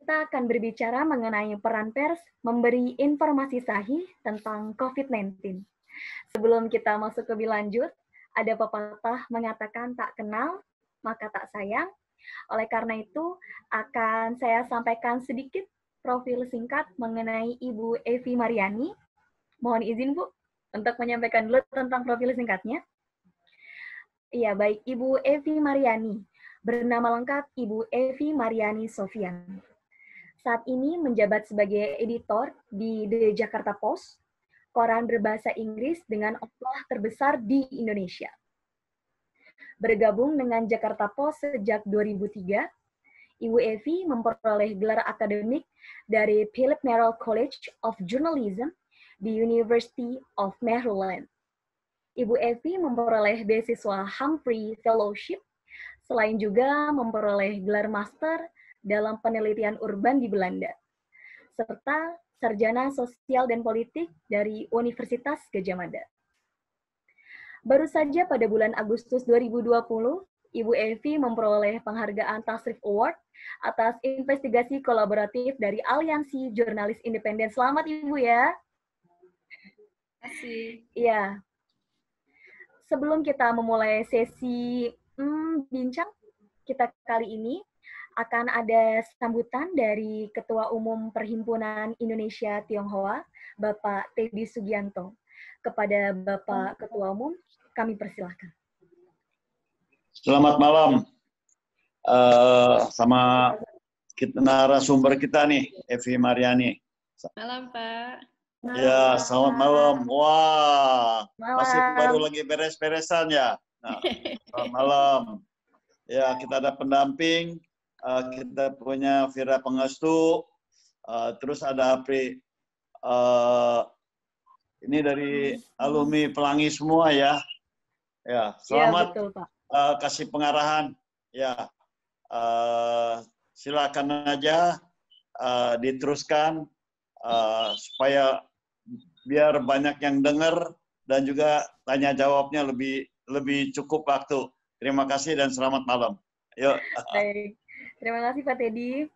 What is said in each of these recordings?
kita akan berbicara mengenai peran pers memberi informasi sahih tentang COVID-19. Sebelum kita masuk lebih lanjut, ada pepatah mengatakan tak kenal, maka tak sayang. Oleh karena itu, akan saya sampaikan sedikit profil singkat mengenai Ibu Evi Mariani. Mohon izin, Bu, untuk menyampaikan dulu tentang profil singkatnya. Iya, baik. Ibu Evi Mariani. Bernama lengkap Ibu Evi Mariani Sofyan. Saat ini menjabat sebagai editor di The Jakarta Post, koran berbahasa Inggris dengan jumlah terbesar di Indonesia. Bergabung dengan Jakarta Post sejak 2003, Ibu Evi memperoleh gelar akademik dari Philip Merrill College of Journalism di University of Maryland. Ibu Evi memperoleh beasiswa Humphrey Fellowship, selain juga memperoleh gelar master dalam penelitian urban di Belanda, serta sarjana sosial dan politik dari Universitas Gadjah Mada. Baru saja pada bulan Agustus 2020, Ibu Evi memperoleh penghargaan Tasrif Award atas investigasi kolaboratif dari Aliansi Jurnalis Independen. Selamat Ibu ya. Terima kasih. Iya. Sebelum kita memulai sesi bincang kita kali ini, akan ada sambutan dari Ketua Umum Perhimpunan Indonesia Tionghoa, Bapak Teddy Sugianto. Kepada Bapak Ketua Umum, kami persilahkan. Selamat malam sama narasumber kita nih, Evi Mariani. Malam, Pak. Ya, selamat malam. Wah, masih baru lagi beres-beresan ya. Nah, selamat malam. Ya, kita ada pendamping, kita punya Vira Pengestu, terus ada Apri. Ini dari alumni Pelangi semua ya. Ya, selamat. Ya, betul, Pak. Kasih pengarahan. Ya, silakan aja diteruskan supaya biar banyak yang dengar dan juga tanya jawabnya lebih cukup waktu. Terima kasih dan selamat malam. Yuk. Baik. Terima kasih Pak Teddy.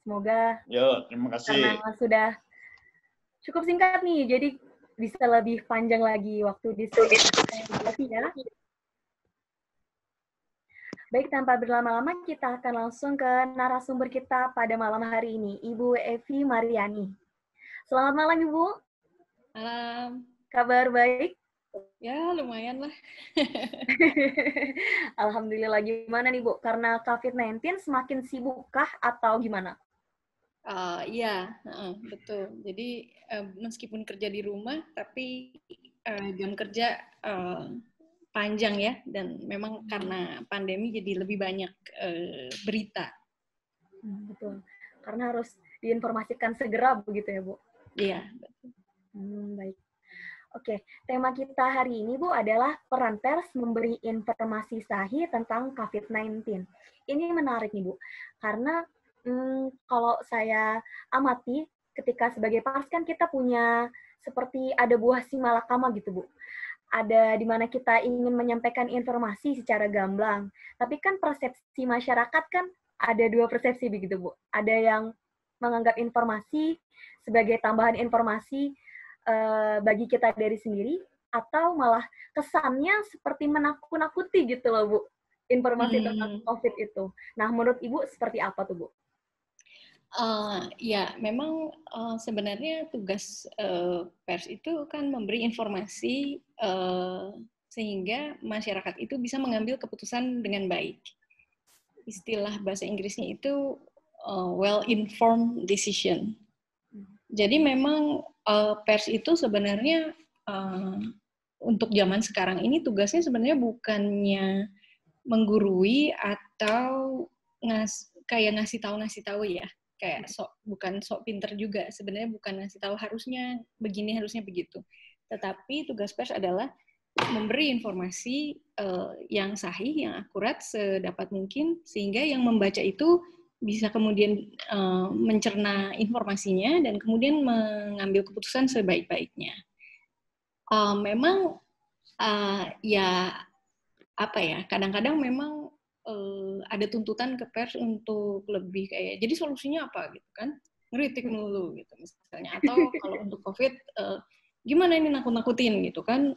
Semoga Yuk, terima kasih. Karena sudah cukup singkat nih, jadi bisa lebih panjang lagi waktu diskusi ya. Baik, tanpa berlama-lama kita akan langsung ke narasumber kita pada malam hari ini, Ibu Evi Mariani. Selamat malam, Ibu. Malam. Kabar baik? Ya, lumayan lah. Alhamdulillah. Gimana nih, Bu? Karena COVID-19 semakin sibukkah atau gimana? Iya, betul. Jadi, meskipun kerja di rumah, tapi jam kerja panjang ya, dan memang karena pandemi jadi lebih banyak berita. Betul. Karena harus diinformasikan segera begitu ya, Bu? Iya, betul. Baik. Oke, tema kita hari ini, Bu, adalah peran pers memberi informasi sahih tentang COVID-19. Ini menarik nih, Bu, karena kalau saya amati, ketika sebagai pers kan kita punya seperti ada buah si malakama gitu, Bu. Ada di mana kita ingin menyampaikan informasi secara gamblang. Tapi kan persepsi masyarakat kan ada dua persepsi begitu, Bu. Ada yang menganggap informasi sebagai tambahan informasi bagi kita dari sendiri, atau malah kesannya seperti menakut-nakuti gitu loh, Bu, informasi tentang COVID itu. Nah, menurut Ibu seperti apa tuh, Bu? Ya, memang sebenarnya tugas pers itu kan memberi informasi sehingga masyarakat itu bisa mengambil keputusan dengan baik. Istilah bahasa Inggrisnya itu well-informed decision. Jadi memang pers itu sebenarnya untuk zaman sekarang ini tugasnya sebenarnya bukannya menggurui atau kayak ngasih tahu ya. Kayak bukan sok pinter juga, sebenarnya bukan ngasih tahu harusnya begini, harusnya begitu. Tetapi tugas pers adalah memberi informasi yang sahih, yang akurat sedapat mungkin, sehingga yang membaca itu bisa kemudian mencerna informasinya dan kemudian mengambil keputusan sebaik-baiknya. Memang ya apa ya, kadang-kadang memang ada tuntutan ke pers untuk lebih kayak, jadi solusinya apa gitu kan, ngeritik mulu gitu misalnya, atau kalau untuk COVID gimana ini nakut-nakutin gitu kan.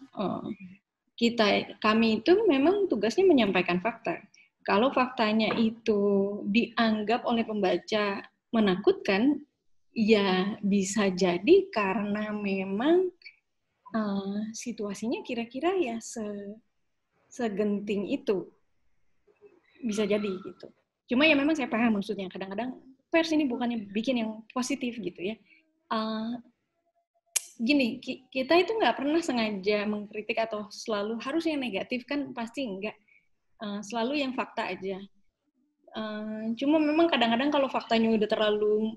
Kami itu memang tugasnya menyampaikan fakta. Kalau faktanya itu dianggap oleh pembaca menakutkan, ya bisa jadi karena memang situasinya kira-kira ya segenting itu. Bisa jadi gitu. Cuma ya memang saya paham maksudnya, kadang-kadang pers ini bukannya bikin yang positif gitu ya. Gini, kita itu nggak pernah sengaja mengkritik atau selalu harus yang negatif, kan pasti enggak. Selalu yang fakta aja. Cuma memang kadang-kadang kalau faktanya udah terlalu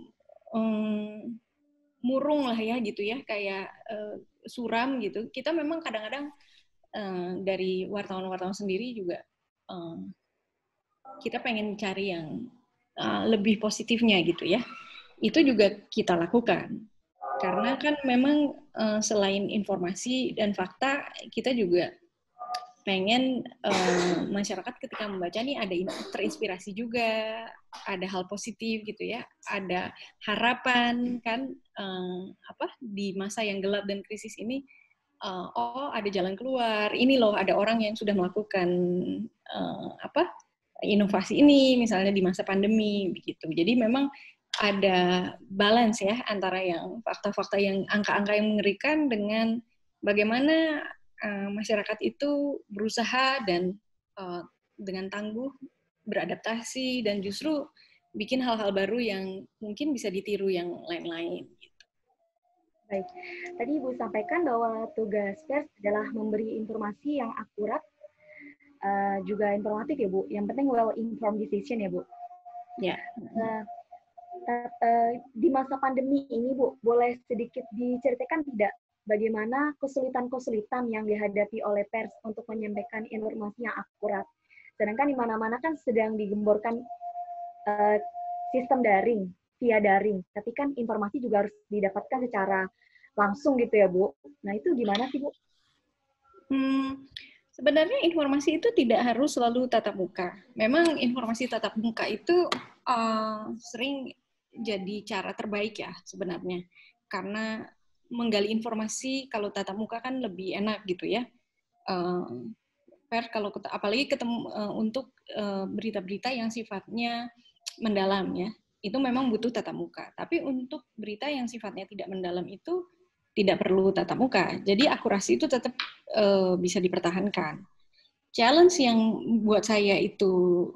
murung lah ya gitu ya, kayak suram gitu, kita memang kadang-kadang dari wartawan-wartawan sendiri juga kita pengen cari yang lebih positifnya gitu ya. Itu juga kita lakukan. Karena kan memang selain informasi dan fakta, kita juga pengen masyarakat ketika membaca nih ada terinspirasi juga, ada hal positif gitu ya, ada harapan kan, di masa yang gelap dan krisis ini, ada jalan keluar, ini loh ada orang yang sudah melakukan inovasi ini misalnya di masa pandemi begitu. Jadi memang ada balance ya antara yang fakta-fakta yang angka-angka yang mengerikan dengan bagaimana masyarakat itu berusaha dan dengan tangguh beradaptasi dan justru bikin hal-hal baru yang mungkin bisa ditiru yang lain-lain. Baik, tadi Ibu sampaikan bahwa tugas pers adalah memberi informasi yang akurat, juga informatif ya Bu. Yang penting well-informed decision ya Bu. Ya. Di masa pandemi ini Bu, boleh sedikit diceritakan tidak bagaimana kesulitan-kesulitan yang dihadapi oleh pers untuk menyampaikan informasi yang akurat. Sedangkan di mana-mana kan sedang digemborkan sistem daring, via daring. Tapi kan informasi juga harus didapatkan secara langsung gitu ya Bu. Nah itu gimana sih Bu? Sebenarnya informasi itu tidak harus selalu tatap muka. Memang informasi tatap muka itu sering jadi cara terbaik ya sebenarnya. Karena menggali informasi kalau tatap muka kan lebih enak gitu ya. Pers kalau apalagi ketemu untuk berita-berita yang sifatnya mendalam ya, itu memang butuh tatap muka. Tapi untuk berita yang sifatnya tidak mendalam itu tidak perlu tatap muka. Jadi akurasi itu tetap bisa dipertahankan. Challenge yang buat saya itu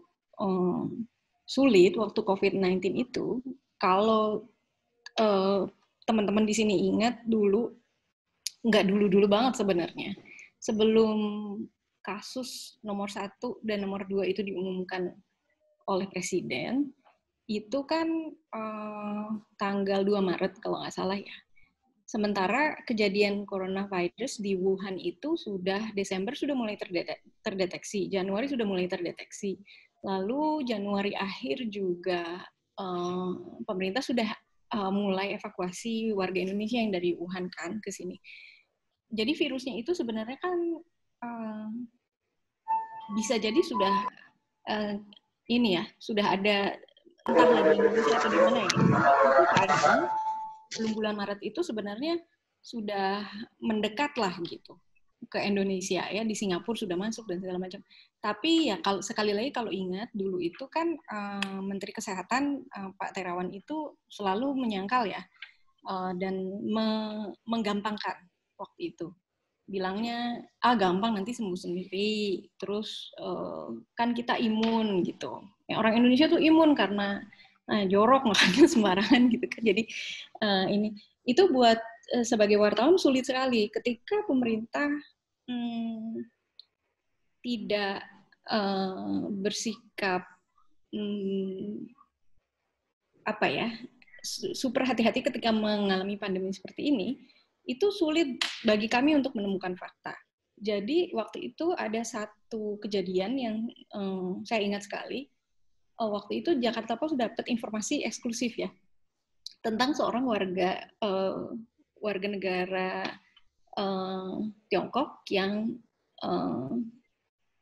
sulit waktu COVID-19 itu, kalau teman-teman di sini ingat dulu, nggak dulu-dulu banget sebenarnya, sebelum kasus nomor 1 dan nomor 2 itu diumumkan oleh Presiden, itu kan tanggal 2 Maret kalau nggak salah ya. Sementara kejadian coronavirus di Wuhan itu Desember sudah mulai terdeteksi, Januari sudah mulai terdeteksi. Lalu Januari akhir juga pemerintah sudah mulai evakuasi warga Indonesia yang dari Wuhan kan ke sini. Jadi virusnya itu sebenarnya kan bisa jadi sudah sudah ada entahlah di Indonesia atau di mana ya. Itu keadaan belum bulan Maret itu sebenarnya sudah mendekat lah gitu ke Indonesia ya, di Singapura sudah masuk dan segala macam. Tapi ya kalau sekali lagi kalau ingat dulu itu kan Menteri Kesehatan Pak Terawan itu selalu menyangkal ya dan menggampangkan waktu itu. Bilangnya gampang nanti sembuh sendiri, terus kan kita imun gitu. Orang Indonesia tuh imun karena jorok makannya sembarangan gitu kan. Jadi ini itu buat sebagai wartawan sulit sekali ketika pemerintah tidak bersikap super hati-hati ketika mengalami pandemi seperti ini. Itu sulit bagi kami untuk menemukan fakta. Jadi waktu itu ada satu kejadian yang saya ingat sekali. Waktu itu Jakarta Post dapat informasi eksklusif ya tentang seorang warga negara Tiongkok yang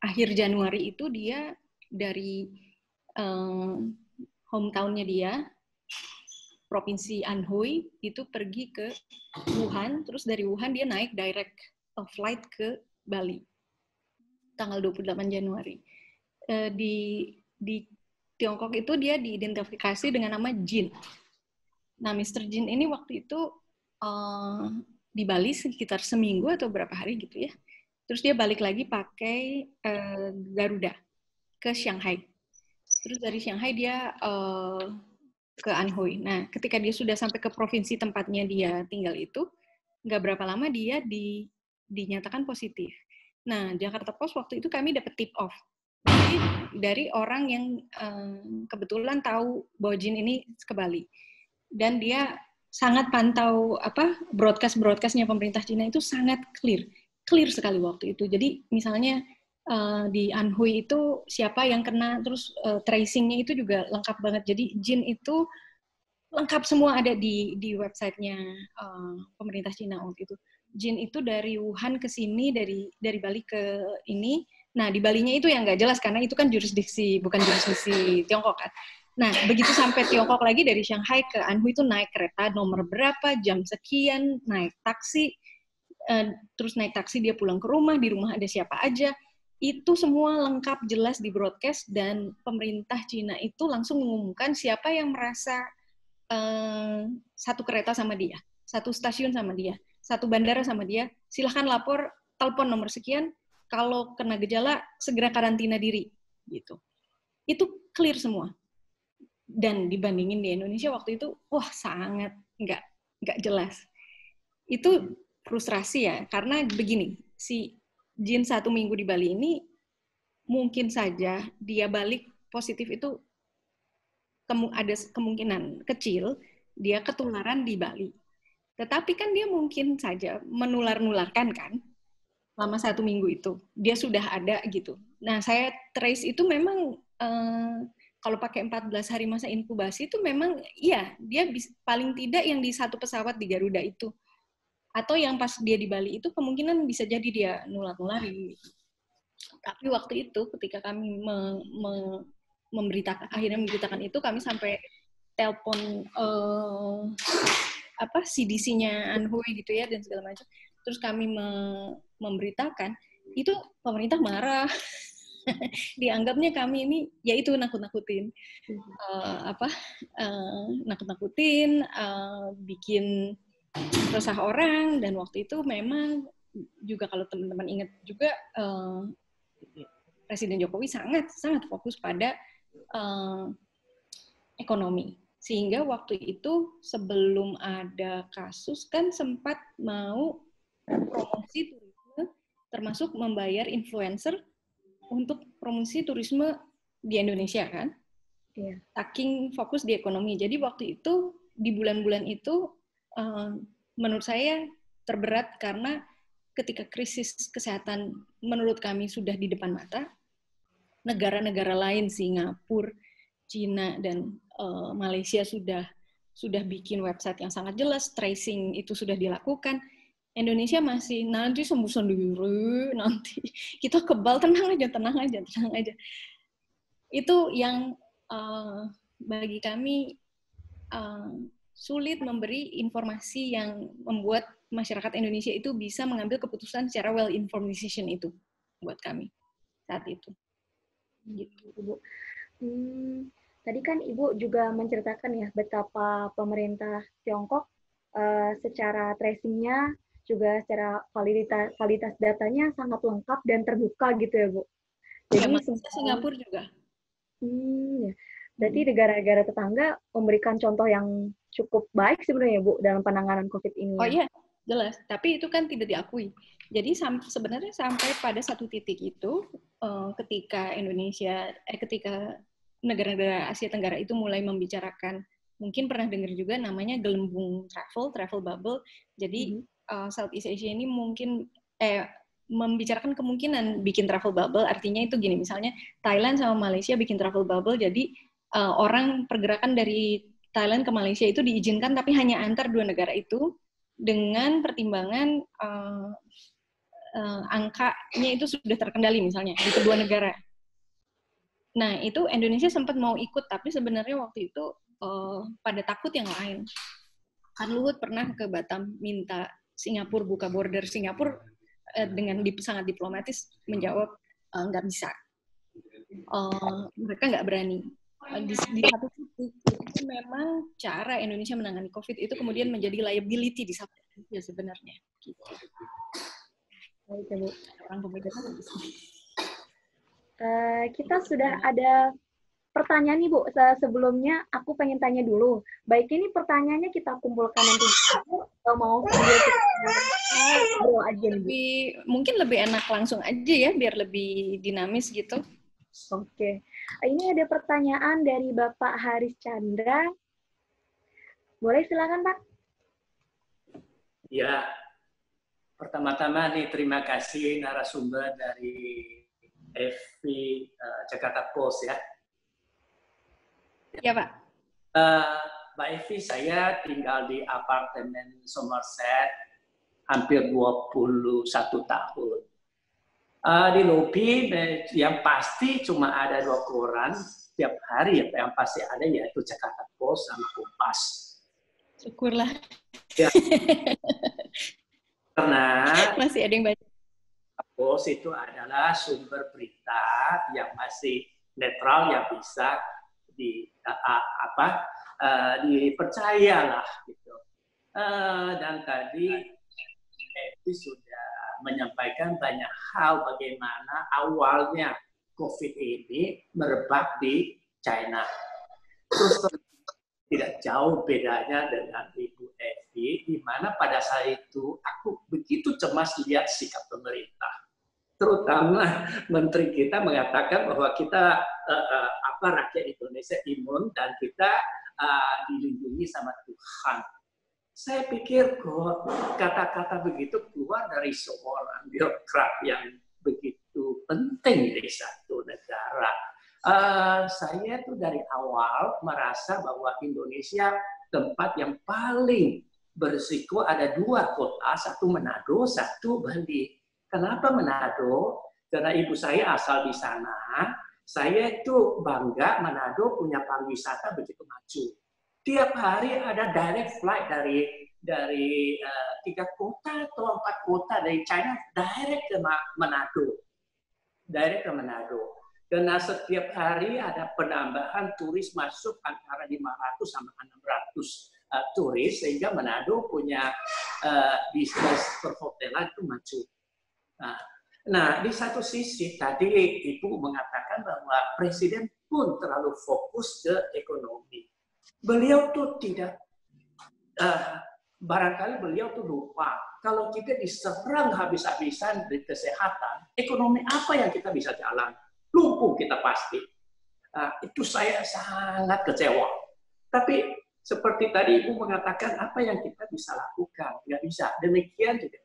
akhir Januari itu dia dari hometown-nya dia, Provinsi Anhui, itu pergi ke Wuhan, terus dari Wuhan dia naik direct flight ke Bali, tanggal 28 Januari. Di Tiongkok itu dia diidentifikasi dengan nama Jin. Nah, Mr. Jin ini waktu itu di Bali sekitar seminggu atau berapa hari gitu ya. Terus dia balik lagi pakai Garuda ke Shanghai. Terus dari Shanghai dia ke Anhui. Nah, ketika dia sudah sampai ke provinsi tempatnya dia tinggal itu, nggak berapa lama dia dinyatakan positif. Nah, Jakarta Post waktu itu kami dapat tip off. Jadi dari orang yang kebetulan tahu bahwa Jin ini ke Bali. Dan dia sangat pantau broadcast-broadcastnya pemerintah Cina itu sangat clear sekali waktu itu. Jadi misalnya di Anhui itu siapa yang kena, terus tracing-nya itu juga lengkap banget. Jadi Jin itu lengkap semua ada di website-nya pemerintah Cina waktu itu. Jin itu dari Wuhan ke sini, dari Bali ke ini. Nah, di Balinya itu yang nggak jelas karena itu kan bukan jurisdiksi Tiongkok kan. Nah, begitu sampai Tiongkok lagi dari Shanghai ke Anhui itu naik kereta nomor berapa, jam sekian, naik taksi, terus naik taksi dia pulang ke rumah, di rumah ada siapa aja. Itu semua lengkap jelas di broadcast dan pemerintah Cina itu langsung mengumumkan siapa yang merasa satu kereta sama dia, satu stasiun sama dia, satu bandara sama dia, silahkan lapor, telepon nomor sekian, kalau kena gejala segera karantina diri, gitu. Itu clear semua. Dan dibandingin di Indonesia waktu itu, wah sangat nggak jelas. Itu frustrasi ya, karena begini, si Jin 1 minggu di Bali ini mungkin saja dia balik positif itu ada kemungkinan kecil dia ketularan di Bali. Tetapi kan dia mungkin saja menular-nularkan kan selama 1 minggu itu. Dia sudah ada gitu. Nah, saya trace itu memang kalau pakai 14 hari masa inkubasi itu memang iya, dia paling tidak yang di satu pesawat di Garuda itu. Atau yang pas dia di Bali itu kemungkinan bisa jadi dia nular-nularin. Tapi waktu itu ketika kami akhirnya memberitakan itu, kami sampai telepon CDC-nya Anhui gitu ya dan segala macam. Terus kami memberitakan, itu pemerintah marah. Dianggapnya kami ini yaitu nakut-nakutin, nakut-nakutin, bikin resah orang. Dan waktu itu memang juga kalau teman-teman ingat juga Presiden Jokowi sangat fokus pada ekonomi. Sehingga waktu itu sebelum ada kasus kan sempat mau promosi turisme, termasuk membayar influencer untuk promosi turisme di Indonesia kan. Yeah. Saking fokus di ekonomi. Jadi waktu itu di bulan-bulan itu menurut saya terberat karena ketika krisis kesehatan menurut kami sudah di depan mata, negara-negara lain Singapura, Cina dan Malaysia sudah bikin website yang sangat jelas, tracing itu sudah dilakukan. Indonesia masih nanti sembuh sendiri, nanti kita kebal, tenang aja. Itu yang bagi kami sulit memberi informasi yang membuat masyarakat Indonesia itu bisa mengambil keputusan secara well-informed decision itu buat kami saat itu. Gitu, Ibu. Tadi kan Ibu juga menceritakan ya betapa pemerintah Tiongkok secara tracing-nya juga secara kualitas datanya sangat lengkap dan terbuka gitu ya, Bu. Jadi Singapura juga. Ya. Berarti negara-negara tetangga memberikan contoh yang cukup baik sebenarnya, Bu, dalam penanganan COVID ini. Oh iya, jelas. Tapi itu kan tidak diakui. Jadi sebenarnya sampai pada satu titik itu, ketika negara-negara Asia Tenggara itu mulai membicarakan, mungkin pernah dengar juga namanya gelembung travel bubble. Jadi Southeast Asia ini mungkin membicarakan kemungkinan bikin travel bubble. Artinya itu gini, misalnya Thailand sama Malaysia bikin travel bubble, jadi orang pergerakan dari Thailand ke Malaysia itu diizinkan, tapi hanya antar dua negara itu dengan pertimbangan angkanya itu sudah terkendali misalnya di kedua negara. Nah, itu Indonesia sempat mau ikut, tapi sebenarnya waktu itu pada takut yang lain. Kan Luhut pernah ke Batam minta Singapura buka border. Singapura dengan sangat diplomatis menjawab nggak bisa. Mereka nggak berani. Di satu sisi itu memang cara Indonesia menangani COVID itu kemudian menjadi liability di satu sisi sebenarnya. Gitu. Orang pemikiran kita sudah ada pertanyaan nih Bu. Sebelumnya aku pengen tanya dulu. Baik, ini pertanyaannya kita kumpulkan nanti atau mau aja nih, mungkin lebih enak langsung aja ya biar lebih dinamis gitu. Oke. Ini ada pertanyaan dari Bapak Haris Chandra. Boleh silakan Pak. Ya. Pertama-tama nih terima kasih narasumber dari FV Jakarta Post ya. Ya Pak. Mbak Evi, saya tinggal di apartemen Somerset hampir 21 tahun. Di lobi yang pasti cuma ada 2 koran tiap hari yang pasti ada, yaitu Jakarta Post sama Kompas. Syukurlah. Ya. Karena masih ada yang baca. Post itu adalah sumber berita yang masih netral, yang bisa dipercaya lah gitu. Dan tadi Evi sudah menyampaikan banyak hal bagaimana awalnya COVID ini merebak di China. Terus tidak jauh bedanya dengan Ibu Evi, di mana pada saat itu aku begitu cemas lihat sikap pemerintah. Terutama menteri kita mengatakan bahwa kita rakyat Indonesia imun dan kita dilindungi sama Tuhan. Saya pikir kok kata-kata begitu keluar dari seorang birokrat yang begitu penting di satu negara. Saya tuh dari awal merasa bahwa Indonesia tempat yang paling berisiko ada 2 kota, satu Manado, satu Bali. Kenapa Manado? Karena ibu saya asal di sana. Saya itu bangga Manado punya pariwisata begitu maju. Tiap hari ada direct flight dari 3 kota atau 4 kota dari China direct ke Manado. Direct ke Manado. Karena setiap hari ada penambahan turis masuk antara 500 sampai 600 turis, sehingga Manado punya bisnis perhotelan itu maju. Nah, di satu sisi tadi Ibu mengatakan bahwa Presiden pun terlalu fokus ke ekonomi. Beliau tuh tidak, barangkali beliau tuh lupa, kalau kita diserang habis-habisan di kesehatan, ekonomi apa yang kita bisa jalan? Lumpuh kita pasti. Itu saya sangat kecewa. Tapi seperti tadi Ibu mengatakan, apa yang kita bisa lakukan? Nggak bisa. Demikian juga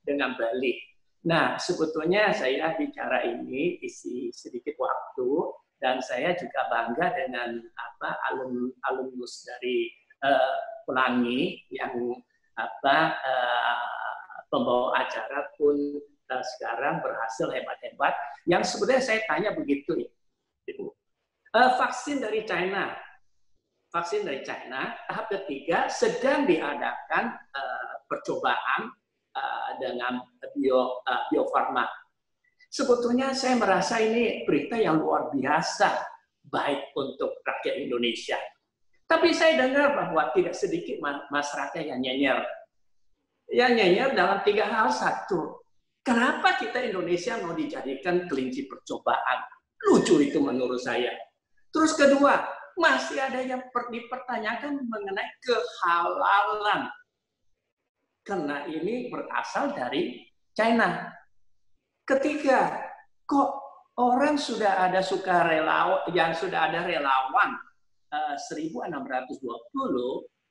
dengan Bali. Nah, sebetulnya saya bicara ini isi sedikit waktu, dan saya juga bangga dengan alumnus dari Pelangi yang pembawa acara pun sekarang berhasil hebat-hebat. Yang sebenarnya saya tanya begitu, Ibu. Vaksin dari China, tahap ketiga sedang diadakan percobaan dengan Bio Farma. Sebetulnya saya merasa ini berita yang luar biasa baik untuk rakyat Indonesia. Tapi saya dengar bahwa tidak sedikit masyarakat yang nyenyer. Yang nyenyer dalam 3 hal. 1, kenapa kita Indonesia mau dijadikan kelinci percobaan? Lucu itu menurut saya. Terus kedua, masih ada yang dipertanyakan mengenai kehalalan. Karena ini berasal dari China. Ketiga, kok orang sudah ada relawan 1620,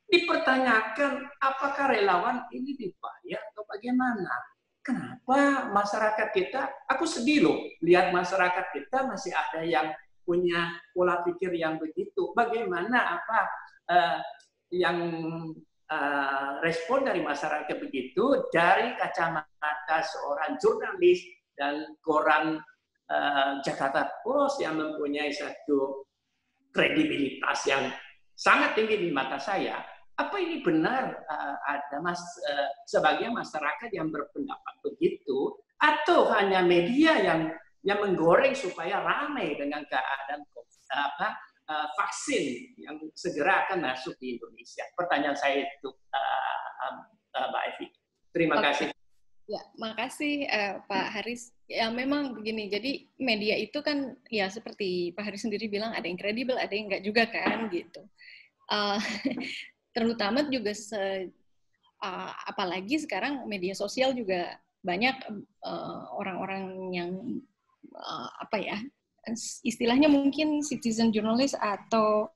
dipertanyakan apakah relawan ini dibayar atau bagaimana? Kenapa masyarakat kita, aku sedih loh, lihat masyarakat kita masih ada yang punya pola pikir yang begitu. Bagaimana yang respon dari masyarakat begitu dari kacamata seorang jurnalis dan koran Jakarta Post yang mempunyai satu kredibilitas yang sangat tinggi di mata saya. Apa ini benar ada sebagian masyarakat yang berpendapat begitu, atau hanya media yang menggoreng supaya ramai dengan keadaan vaksin yang segera akan masuk di Indonesia? Pertanyaan saya itu, Mbak Evi. Terima kasih. Ya, makasih Pak Haris. Ya memang begini, jadi media itu kan ya seperti Pak Haris sendiri bilang, ada yang kredibel, ada yang enggak juga kan gitu. Terutama juga apalagi sekarang media sosial juga banyak orang-orang yang istilahnya mungkin citizen journalist atau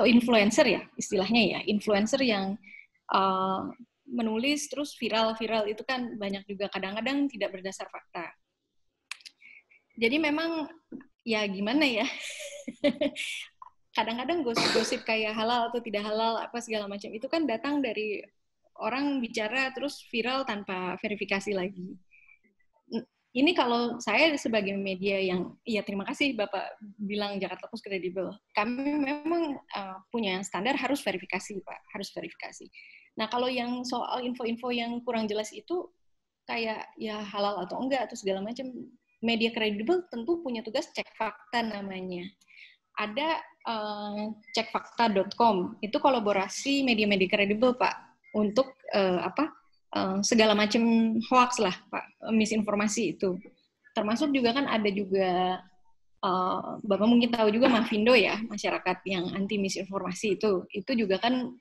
influencer ya istilahnya ya, influencer yang menulis terus viral itu kan banyak juga kadang-kadang tidak berdasar fakta. Jadi memang ya gimana ya, kadang-kadang gosip-gosip kayak halal atau tidak halal apa segala macam itu kan datang dari orang bicara terus viral tanpa verifikasi lagi. Ini kalau saya sebagai media yang, ya terima kasih Bapak bilang Jakarta Post kredibel. Kami memang punya standar harus verifikasi Pak, harus verifikasi. Nah kalau yang soal info-info yang kurang jelas itu kayak ya halal atau enggak atau segala macam, media kredibel tentu punya tugas cek fakta namanya. Ada cekfakta.com, itu kolaborasi media-media kredibel Pak, untuk segala macam hoax lah Pak, misinformasi itu. Termasuk juga kan ada juga, Bapak mungkin tahu juga Mavindo ya, masyarakat yang anti misinformasi itu juga kan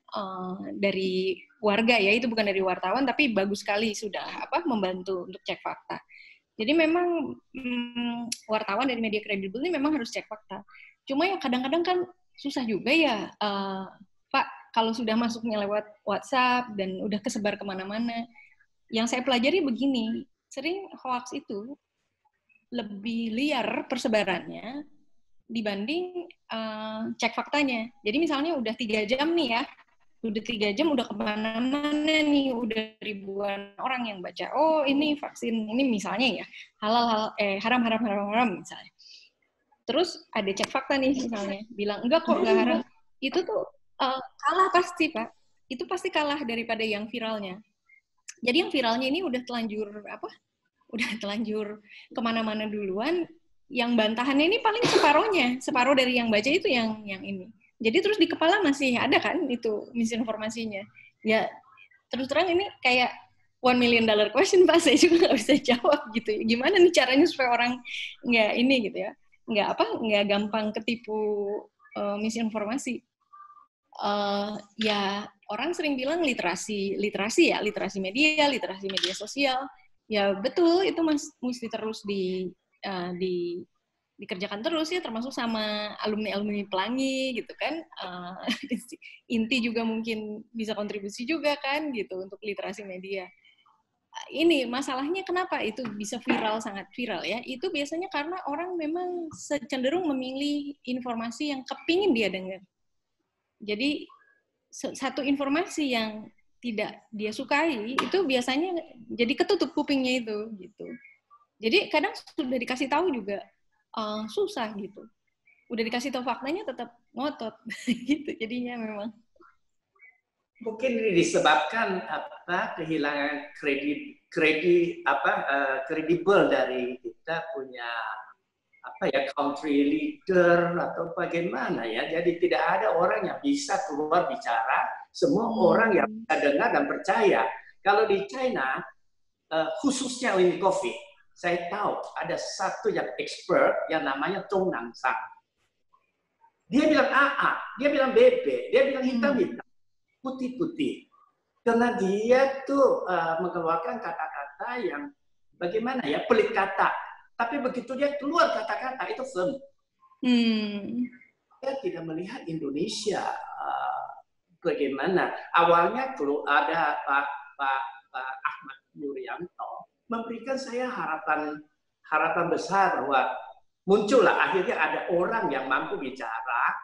dari warga ya, itu bukan dari wartawan, tapi bagus sekali sudah membantu untuk cek fakta. Jadi memang wartawan dari media kredibel ini memang harus cek fakta. Cuma yang kadang-kadang kan susah juga ya, Pak, kalau sudah masuknya lewat WhatsApp dan udah kesebar kemana-mana. Yang saya pelajari begini, sering hoax itu lebih liar persebarannya dibanding cek faktanya. Jadi misalnya udah 3 jam nih ya, udah 3 jam udah kemana-mana nih, udah ribuan orang yang baca, oh ini vaksin, ini misalnya ya, haram misalnya. Terus ada cek fakta nih misalnya, bilang enggak kok, enggak haram. Itu tuh kalah pasti Pak. Itu pasti kalah daripada yang viralnya. Jadi yang viralnya ini udah telanjur kemana-mana duluan. Yang bantahannya ini paling separuh dari yang baca itu yang ini. Jadi terus di kepala masih ada kan itu misinformasinya. Ya terus terang ini kayak $1 million question Pak, saya juga nggak bisa jawab gitu. Gimana nih caranya supaya orang nggak ini gitu ya, nggak gampang ketipu misinformasi. Ya orang sering bilang literasi media sosial. Ya betul, itu mesti terus dikerjakan terus ya, termasuk sama alumni pelangi gitu kan. Inti juga mungkin bisa kontribusi juga kan gitu untuk literasi media. Ini masalahnya kenapa itu bisa sangat viral ya, itu biasanya karena orang memang cenderung memilih informasi yang kepingin dia dengar. Jadi satu informasi yang tidak dia sukai itu biasanya jadi ketutup kupingnya itu gitu. Jadi kadang sudah dikasih tahu juga susah gitu. Udah dikasih tahu faktanya tetap ngotot gitu. Jadinya memang mungkin ini disebabkan kehilangan kredibel dari kita punya country leader atau bagaimana ya. Jadi tidak ada orang yang bisa keluar bicara, semua orang yang bisa dengar dan percaya. Kalau di China khususnya ini COVID, saya tahu ada satu yang expert yang namanya Zhong Nansang. Dia bilang AA, dia bilang BB, dia bilang hitam-hitam, putih-putih. Karena dia tuh mengeluarkan kata-kata yang bagaimana ya, pelit kata. Tapi begitu dia keluar kata-kata itu firm. Dia tidak melihat Indonesia bagaimana. Awalnya ada Pak Ahmad Yuryanto memberikan saya harapan besar bahwa muncullah akhirnya ada orang yang mampu bicara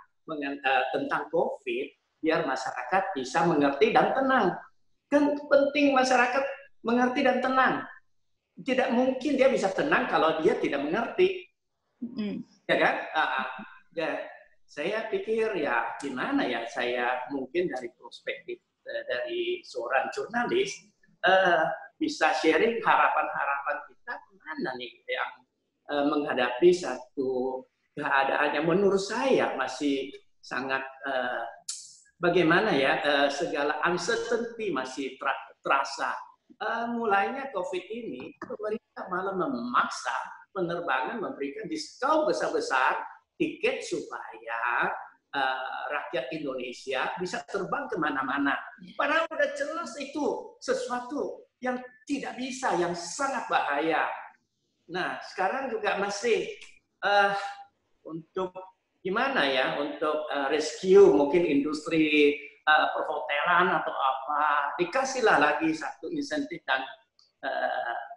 tentang COVID biar masyarakat bisa mengerti dan tenang. Kan penting masyarakat mengerti dan tenang. tidak mungkin dia bisa tenang kalau dia tidak mengerti. Ya kan? Ya, saya pikir ya gimana ya, saya mungkin dari perspektif dari seorang jurnalis bisa sharing harapan-harapan kita kemana nih yang menghadapi satu keadaan yang menurut saya masih sangat bagaimana ya, segala uncertainty masih terasa. Mulainya COVID ini, pemerintah malah memaksa penerbangan memberikan diskon besar-besar tiket supaya rakyat Indonesia bisa terbang kemana-mana. Padahal udah jelas itu sesuatu yang tidak bisa, yang sangat bahaya. Nah, sekarang juga masih untuk gimana ya, untuk rescue mungkin industri perhotelan atau apa, dikasihlah lagi satu insentif dan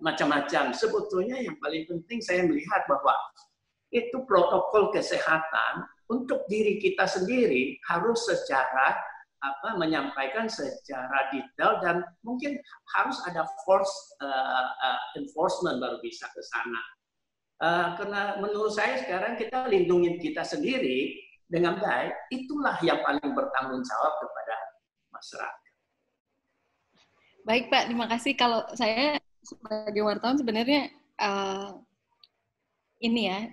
macam-macam. Sebetulnya yang paling penting saya melihat bahwa itu protokol kesehatan untuk diri kita sendiri harus secara menyampaikan secara detail, dan mungkin harus ada force enforcement baru bisa ke sana. Karena menurut saya sekarang kita lindungi kita sendiri dengan baik, itulah yang paling bertanggung jawab kepada masyarakat. Baik Pak, terima kasih. Kalau saya sebagai wartawan sebenarnya ini ya,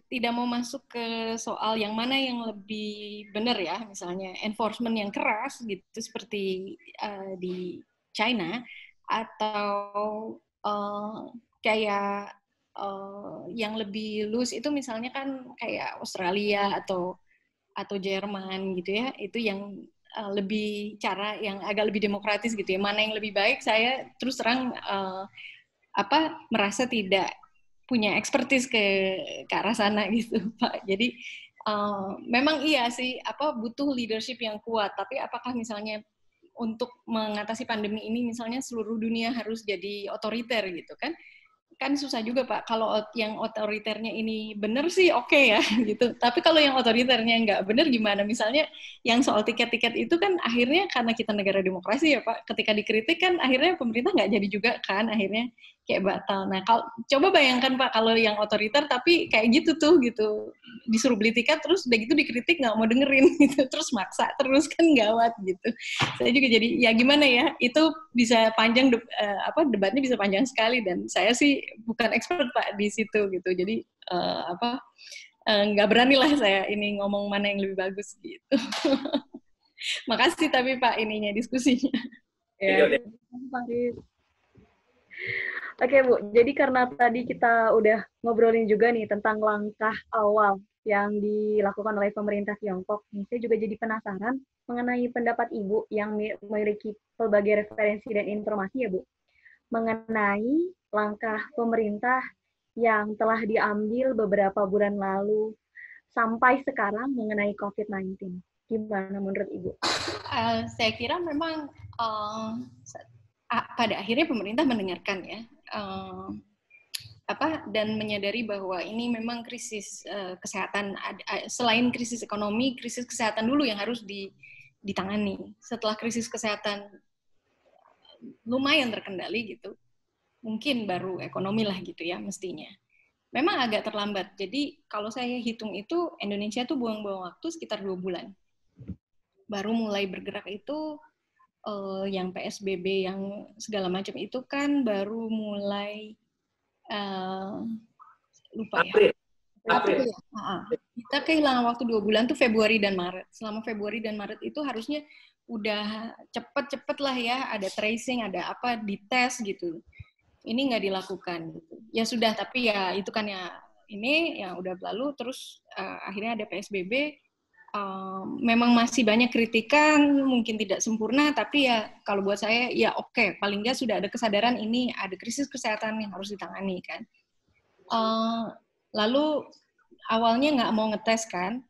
tidak mau masuk ke soal yang mana yang lebih benar ya, misalnya enforcement yang keras gitu seperti di China, atau kayak yang lebih loose itu misalnya kan kayak Australia atau Jerman gitu ya, itu yang lebih cara yang agak lebih demokratis gitu ya. Mana yang lebih baik, saya terus terang merasa tidak punya expertise ke arah sana gitu Pak. Jadi memang iya sih butuh leadership yang kuat, tapi apakah misalnya untuk mengatasi pandemi ini misalnya seluruh dunia harus jadi otoriter gitu kan susah juga Pak. Kalau yang otoriternya ini benar sih oke ya gitu. Tapi kalau yang otoriternya nggak benar gimana? Misalnya yang soal tiket-tiket itu kan akhirnya karena kita negara demokrasi ya Pak, ketika dikritik kan akhirnya pemerintah nggak jadi juga kan, akhirnya kayak batal. Nah, coba bayangkan Pak kalau yang otoriter tapi kayak gitu tuh gitu, disuruh beli tiket terus udah gitu dikritik nggak mau dengerin gitu, terus maksa terus kan gawat gitu. Saya juga jadi ya gimana ya, itu bisa panjang debatnya bisa panjang sekali, dan saya sih bukan expert Pak di situ gitu. Jadi nggak berani lah saya ini ngomong mana yang lebih bagus gitu. Makasih tapi Pak ininya diskusinya. Ya, Oke Bu, jadi karena tadi kita udah ngobrolin juga nih tentang langkah awal yang dilakukan oleh pemerintah Tiongkok, saya juga jadi penasaran mengenai pendapat Ibu yang memiliki berbagai referensi dan informasi ya Bu, mengenai langkah pemerintah yang telah diambil beberapa bulan lalu sampai sekarang mengenai COVID-19. Gimana menurut Ibu? Saya kira memang pada akhirnya pemerintah mendengarkan ya, dan menyadari bahwa ini memang krisis kesehatan, selain krisis ekonomi, krisis kesehatan dulu yang harus ditangani. Setelah krisis kesehatan lumayan terkendali gitu, mungkin baru ekonomi lah gitu ya mestinya. Memang agak terlambat. Jadi kalau saya hitung itu Indonesia tuh buang-buang waktu sekitar 2 bulan. Baru mulai bergerak itu yang PSBB yang segala macam itu kan baru mulai lupa ya. April. Kita kehilangan waktu 2 bulan tuh Februari dan Maret. Selama Februari dan Maret itu harusnya udah cepet lah ya, ada tracing, ada apa, dites gitu. Ini nggak dilakukan gitu. Ya sudah, tapi ya itu kan ya ini yang udah berlalu, terus akhirnya ada PSBB. Memang masih banyak kritikan, mungkin tidak sempurna, tapi ya kalau buat saya ya oke, paling nggak sudah ada kesadaran ini ada krisis kesehatan yang harus ditangani kan. Lalu awalnya nggak mau ngetes kan,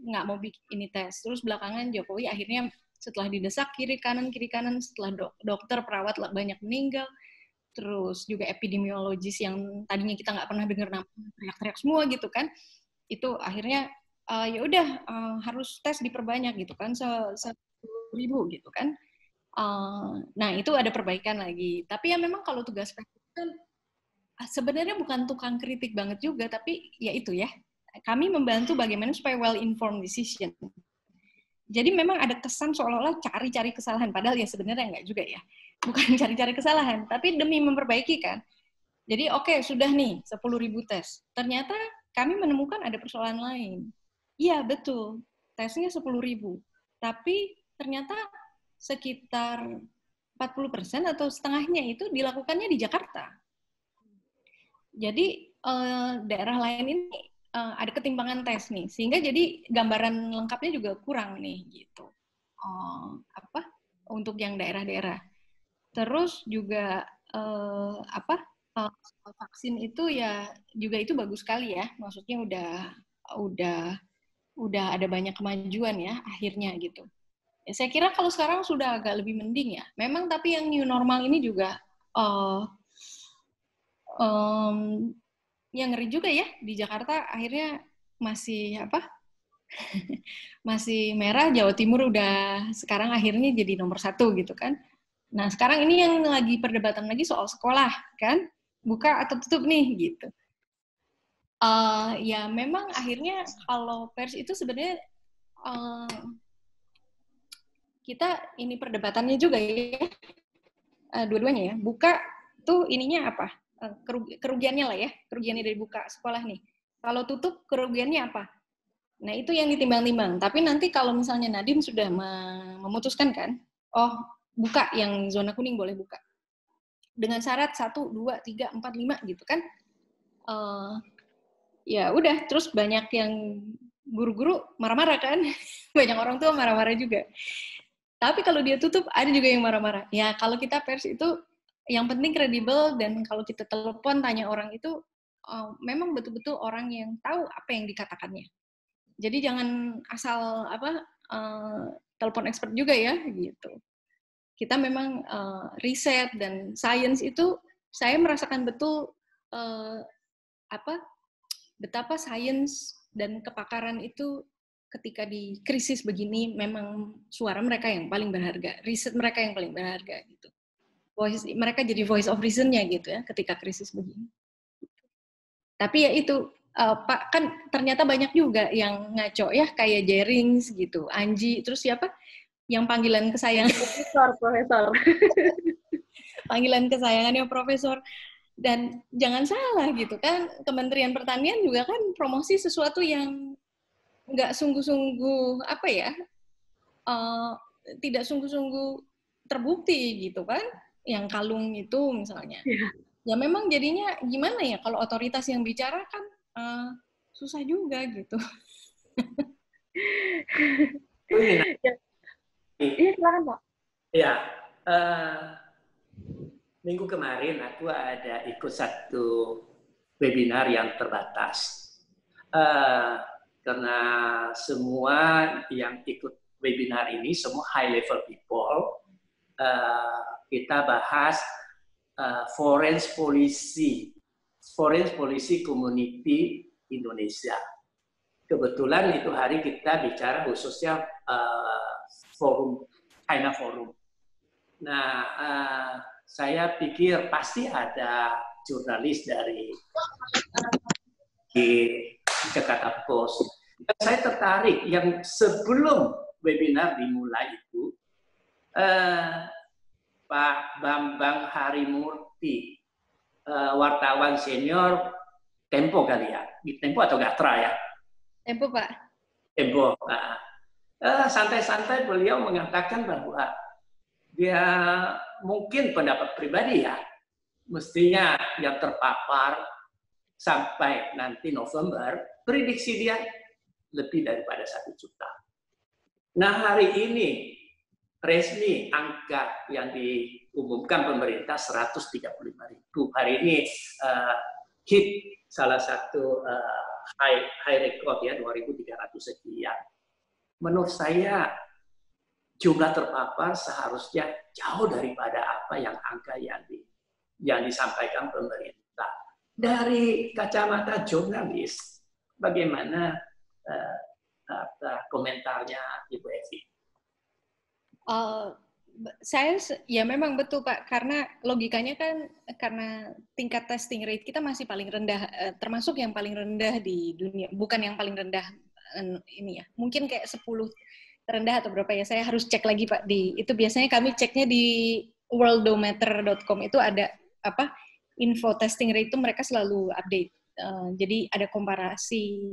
nggak mau bikin ini tes, terus belakangan Jokowi akhirnya setelah didesak kiri kanan setelah dokter perawat banyak meninggal, terus juga epidemiologis yang tadinya kita nggak pernah dengar namanya teriak-teriak semua gitu kan, itu akhirnya ya udah harus tes diperbanyak gitu kan, 1.000 gitu kan. Nah itu ada perbaikan lagi, tapi ya memang kalau tugas sebenarnya bukan tukang kritik banget juga, tapi ya itu ya, kami membantu bagaimana supaya well-informed decision. Jadi memang ada kesan seolah-olah cari-cari kesalahan, padahal ya sebenarnya enggak juga ya. Bukan cari-cari kesalahan, tapi demi memperbaiki kan. Jadi oke, sudah nih 10.000 tes. Ternyata kami menemukan ada persoalan lain. Iya, betul. Tesnya 10.000. Tapi ternyata sekitar 40% atau setengahnya itu dilakukannya di Jakarta. Jadi daerah lain ini ada ketimpangan tes nih, sehingga jadi gambaran lengkapnya juga kurang nih gitu. Untuk yang daerah-daerah. Terus juga vaksin itu ya juga itu bagus sekali ya, maksudnya udah ada banyak kemajuan ya akhirnya gitu. Ya, saya kira kalau sekarang sudah agak lebih mending ya. Memang tapi yang new normal ini juga yang ngeri juga ya, di Jakarta akhirnya masih masih merah, Jawa Timur udah sekarang akhirnya jadi nomor 1 gitu kan. Nah sekarang ini yang lagi perdebatan lagi soal sekolah kan, buka atau tutup nih gitu. Ya memang akhirnya kalau pers itu sebenarnya kita ini perdebatannya juga ya, dua-duanya ya. Buka tuh ininya apa? Kerugiannya lah ya, kerugiannya dari buka sekolah nih. Kalau tutup kerugiannya apa? Nah itu yang ditimbang-timbang. Tapi nanti kalau misalnya Nadiem sudah memutuskan kan, oh buka yang zona kuning boleh buka. Dengan syarat 1, 2, 3, 4, 5 gitu kan. Ya udah, terus banyak yang guru-guru marah-marah kan. Banyak orang tua marah-marah juga. Tapi kalau dia tutup, ada juga yang marah-marah. Ya kalau kita pers itu yang penting kredibel, dan kalau kita telepon tanya orang itu memang betul-betul orang yang tahu apa yang dikatakannya. Jadi jangan asal telepon expert juga ya gitu. Kita memang riset dan science itu saya merasakan betul betapa science dan kepakaran itu ketika di krisis begini memang suara mereka yang paling berharga, riset mereka yang paling berharga gitu. Mereka jadi voice of reason-nya gitu ya ketika krisis begini. Tapi ya itu Pak, kan ternyata banyak juga yang ngaco ya, kayak Jerings gitu, Anji, terus siapa yang panggilan kesayangan profesor panggilan kesayangannya profesor. Dan jangan salah gitu kan, Kementerian Pertanian juga kan promosi sesuatu yang nggak sungguh-sungguh tidak sungguh-sungguh terbukti gitu kan, yang kalung itu misalnya. Ya memang jadinya gimana ya, kalau otoritas yang bicara kan susah juga gitu. Iya, silakan Pak. Ya, minggu kemarin aku ada ikut satu webinar yang terbatas. Karena semua yang ikut webinar ini, semua high level people, kita bahas foreign policy community Indonesia. Kebetulan itu hari kita bicara khususnya China Forum. Nah, saya pikir pasti ada jurnalis dari Jakarta Post. Saya tertarik yang sebelum webinar dimulai itu, Pak Bambang Harimurti, wartawan senior Tempo kali ya, di Tempo atau Gatra ya? Tempo Pak. Tempo. Santai-santai beliau mengatakan bahwa dia mungkin pendapat pribadi ya, mestinya yang terpapar sampai nanti November, prediksi dia lebih daripada 1 juta. Nah hari ini resmi angka yang diumumkan pemerintah 135.000. Hari ini hit salah satu high record ya, 2.300 sekian. Menurut saya jumlah terpapar seharusnya jauh daripada apa yang angka yang disampaikan pemerintah. Dari kacamata jurnalis, bagaimana komentarnya Ibu Evi? Ya memang betul Pak, karena logikanya kan karena tingkat testing rate kita masih paling rendah, termasuk yang paling rendah di dunia, bukan yang paling rendah ini ya, mungkin kayak 10 terendah atau berapa ya, saya harus cek lagi Pak, itu biasanya kami ceknya di worldometer.com, itu ada apa info testing rate itu mereka selalu update, jadi ada komparasi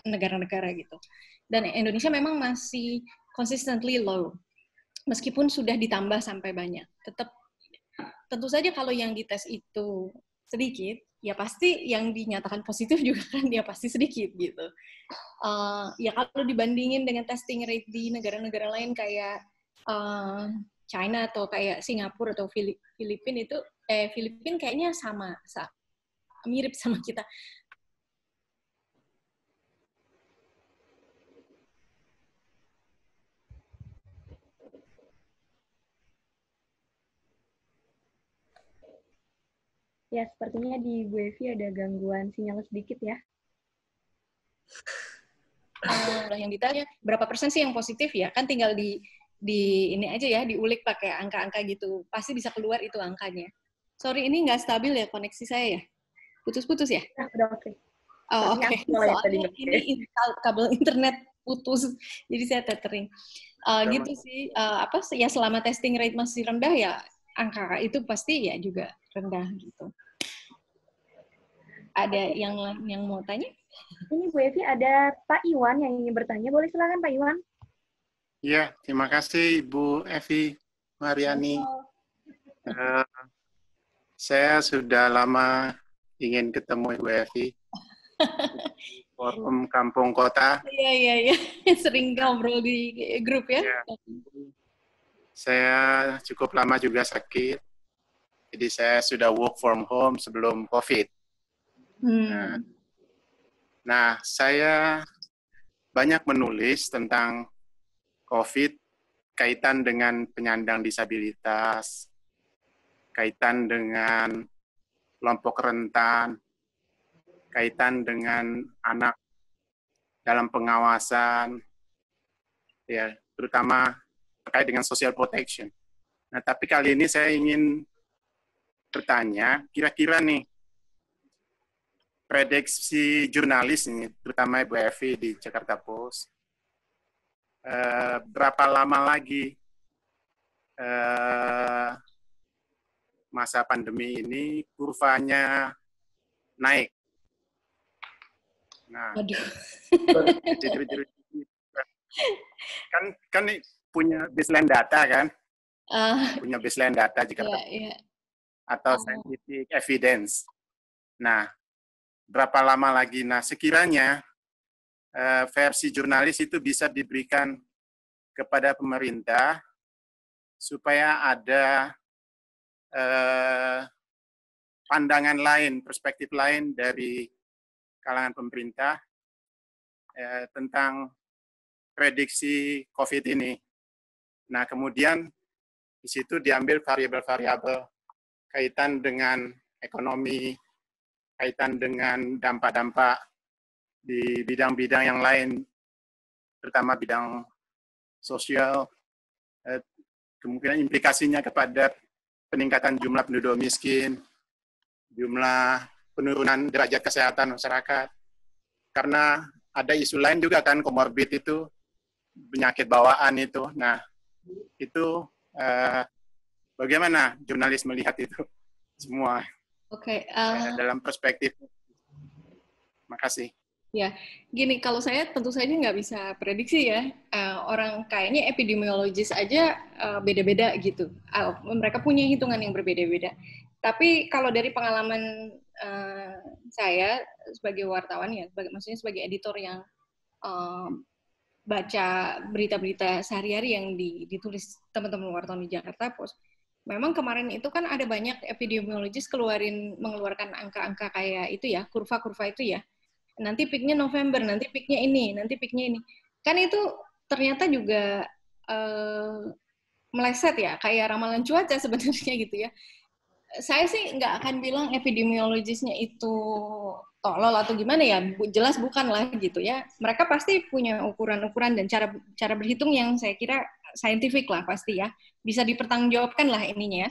negara-negara gitu, dan Indonesia memang masih consistently low. Meskipun sudah ditambah sampai banyak, tetap tentu saja kalau yang dites itu sedikit, ya pasti yang dinyatakan positif juga kan ya pasti sedikit gitu. Ya kalau dibandingin dengan testing rate di negara-negara lain kayak China atau kayak Singapura atau Filipina itu, Filipina kayaknya mirip sama kita. Ya, sepertinya di Bu Evi ada gangguan sinyal sedikit ya. Yang ditanya, berapa persen sih yang positif ya? Kan tinggal di ini aja ya, diulik pakai angka-angka gitu. Pasti bisa keluar itu angkanya. Sorry, ini nggak stabil ya koneksi saya ya? Putus-putus ya? Udah oke. Oh, oke. Soalnya ini kabel internet putus, jadi saya tethering. Gitu sih, ya selama testing rate masih rendah ya, angka itu pasti ya juga rendah gitu. Ada yang mau tanya? Ini Bu Evi, ada Pak Iwan yang ingin bertanya. Boleh silakan Pak Iwan. Iya, terima kasih Ibu Evi Mariani. Saya sudah lama ingin ketemu Ibu Evi. Forum Kampung Kota. Iya. Sering ngobrol di grup ya. Ya. Saya cukup lama juga sakit. Jadi saya sudah work from home sebelum COVID. Nah, saya banyak menulis tentang COVID, kaitan dengan penyandang disabilitas, kaitan dengan kelompok rentan, kaitan dengan anak dalam pengawasan, ya, terutama terkait dengan social protection. Nah, tapi kali ini saya ingin bertanya, kira-kira nih, prediksi jurnalis ini, terutama Ibu Evi di Jakarta Post, berapa lama lagi masa pandemi ini kurvanya naik? Nah, kan punya baseline data kan? Punya baseline data Jakarta atau scientific evidence. Nah, berapa lama lagi? Nah, sekiranya versi jurnalis itu bisa diberikan kepada pemerintah supaya ada pandangan lain, perspektif lain dari kalangan pemerintah tentang prediksi COVID ini. Nah, kemudian di situ diambil variabel-variabel kaitan dengan ekonomi, kaitan dengan dampak-dampak di bidang-bidang yang lain, terutama bidang sosial, kemungkinan implikasinya kepada peningkatan jumlah penduduk miskin, jumlah penurunan derajat kesehatan masyarakat. Karena ada isu lain juga kan, komorbid itu, penyakit bawaan itu. Nah, itu bagaimana jurnalis melihat itu semua? Dalam perspektif. Terima kasih. Ya, gini, kalau saya tentu saja nggak bisa prediksi ya. Orang kayaknya epidemiologis aja beda-beda gitu. Mereka punya hitungan yang berbeda-beda. Tapi kalau dari pengalaman saya sebagai wartawan ya, maksudnya sebagai editor yang baca berita-berita sehari-hari yang ditulis teman-teman wartawan di Jakarta Post, memang kemarin itu kan ada banyak epidemiologis mengeluarkan angka-angka kayak itu ya, kurva-kurva itu ya. Nanti peaknya November, nanti peaknya ini, nanti peaknya ini. Kan itu ternyata juga meleset ya, kayak ramalan cuaca sebenarnya gitu ya. Saya sih nggak akan bilang epidemiologisnya itu tolol atau gimana ya, jelas bukan lah gitu ya. Mereka pasti punya ukuran-ukuran dan cara berhitung yang saya kira scientific lah pasti ya, bisa dipertanggungjawabkan lah ininya ya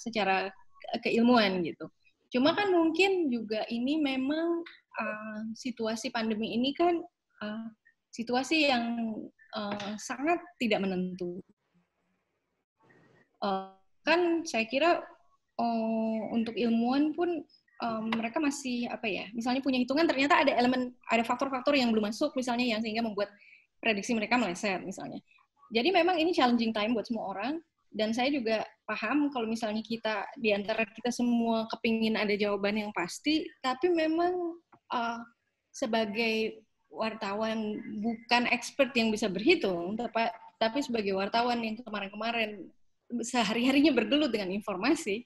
secara keilmuan gitu. Cuma kan mungkin juga ini memang situasi pandemi ini kan situasi yang sangat tidak menentu. Kan saya kira untuk ilmuwan pun mereka masih misalnya punya hitungan, ternyata ada faktor-faktor yang belum masuk misalnya yang sehingga membuat prediksi mereka meleset misalnya. Jadi memang ini challenging time buat semua orang, dan saya juga paham kalau misalnya kita di antara kita semua kepingin ada jawaban yang pasti, tapi memang sebagai wartawan bukan expert yang bisa berhitung, tapi sebagai wartawan yang kemarin-kemarin sehari-harinya bergelut dengan informasi,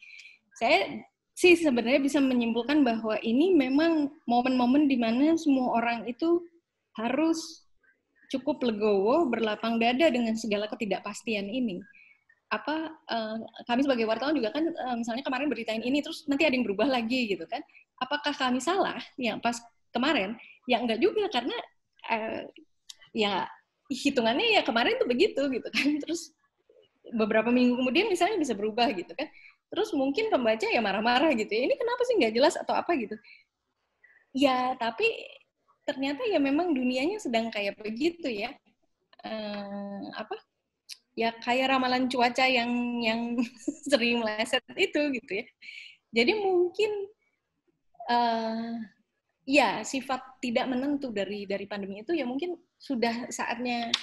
saya sih sebenarnya bisa menyimpulkan bahwa ini memang momen-momen di mana semua orang itu harus cukup legowo, berlapang dada dengan segala ketidakpastian ini. Kami sebagai wartawan juga kan misalnya kemarin beritain ini, terus nanti ada yang berubah lagi gitu kan. Apakah kami salah yang pas kemarin? Ya enggak juga, karena ya hitungannya ya kemarin tuh begitu gitu kan. Terus beberapa minggu kemudian misalnya bisa berubah gitu kan. Terus mungkin pembaca ya marah-marah gitu ya, ini kenapa sih nggak jelas atau apa gitu. Ya, tapi ternyata ya memang dunianya sedang kayak begitu ya. Ya kayak ramalan cuaca yang sering meleset itu gitu ya. Jadi mungkin ya sifat tidak menentu dari pandemi itu ya mungkin sudah saatnya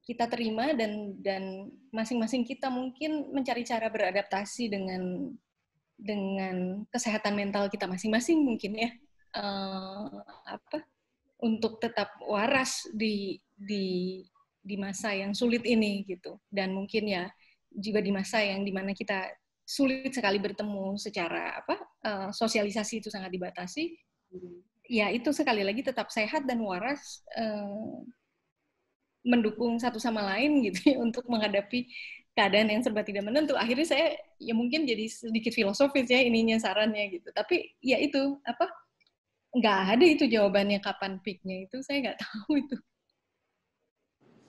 kita terima, dan masing-masing kita mungkin mencari cara beradaptasi dengan kesehatan mental kita masing-masing mungkin ya, untuk tetap waras di masa yang sulit ini gitu. Dan mungkin ya juga di masa yang dimana kita sulit sekali bertemu secara sosialisasi itu sangat dibatasi, ya itu sekali lagi tetap sehat dan waras, mendukung satu sama lain gitu ya, untuk menghadapi keadaan yang serba tidak menentu. Akhirnya saya ya mungkin jadi sedikit filosofis ya ininya sarannya gitu. Tapi ya itu nggak ada itu jawabannya kapan peak-nya, itu saya nggak tahu itu.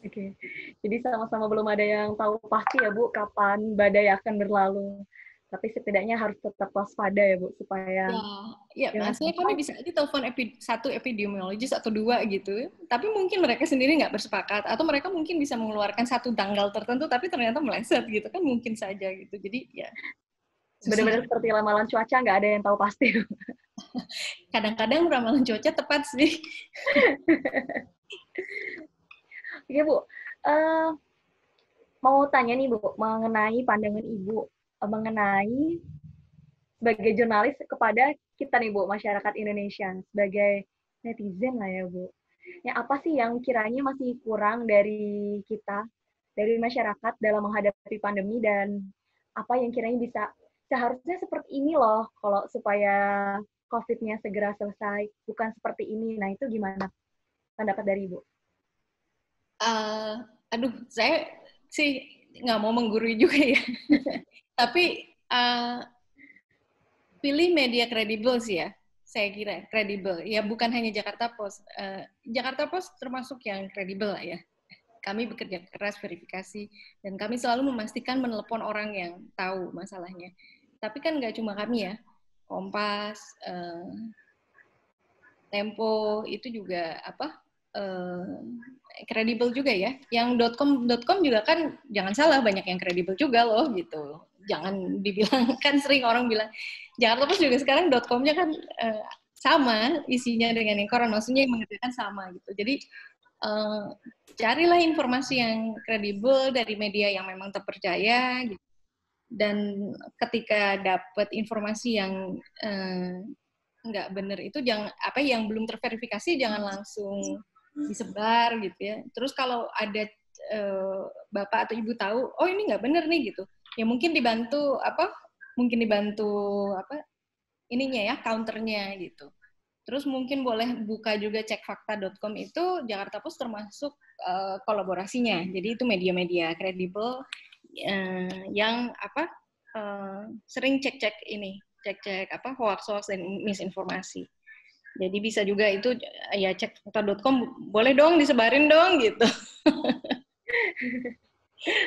Oke. Jadi sama-sama belum ada yang tahu pasti ya Bu kapan badai akan berlalu. Tapi setidaknya harus tetap waspada ya Bu, supaya maksudnya kami bisa aja telepon satu epidemiologis atau dua gitu, tapi mungkin mereka sendiri nggak bersepakat, atau mereka mungkin bisa mengeluarkan satu tanggal tertentu tapi ternyata meleset gitu kan, mungkin saja gitu. Jadi ya benar-benar seperti ramalan cuaca, nggak ada yang tahu pasti. Kadang-kadang ramalan cuaca tepat sih. Oke Bu, mau tanya nih Bu mengenai pandangan Ibu mengenai sebagai jurnalis kepada kita nih Bu, masyarakat Indonesia, sebagai netizen lah ya Bu. Ya apa sih yang kiranya masih kurang dari kita, dari masyarakat dalam menghadapi pandemi, dan apa yang kiranya bisa seharusnya seperti ini loh kalau supaya COVID-nya segera selesai, bukan seperti ini. Nah itu gimana pendapat dari Ibu? Saya sih nggak mau menggurui juga ya. Tapi pilih media kredibel sih ya, saya kira kredibel. Ya bukan hanya Jakarta Post. Jakarta Post termasuk yang kredibel lah ya. Kami bekerja keras verifikasi, dan kami selalu memastikan menelepon orang yang tahu masalahnya. Tapi kan nggak cuma kami ya, Kompas, Tempo itu juga kredibel juga ya. Yang .com juga kan jangan salah, banyak yang kredibel juga loh gitu. Jangan dibilang, kan sering orang bilang Jakarta Post juga sekarang .com-nya kan sama isinya dengan yang koran, maksudnya yang mengerjakan sama gitu. Jadi carilah informasi yang kredibel dari media yang memang terpercaya gitu. Dan ketika dapat informasi yang nggak benar itu yang belum terverifikasi jangan langsung disebar gitu ya. Terus kalau ada bapak atau ibu tahu, oh ini nggak benar nih gitu, ya mungkin dibantu ininya ya, counternya gitu. Terus mungkin boleh buka juga cekfakta.com, itu Jakarta Post termasuk kolaborasinya. Jadi itu media-media kredibel yang sering cek hoax dan misinformasi. Jadi bisa juga itu ya cekfakta.com boleh dong disebarin dong gitu.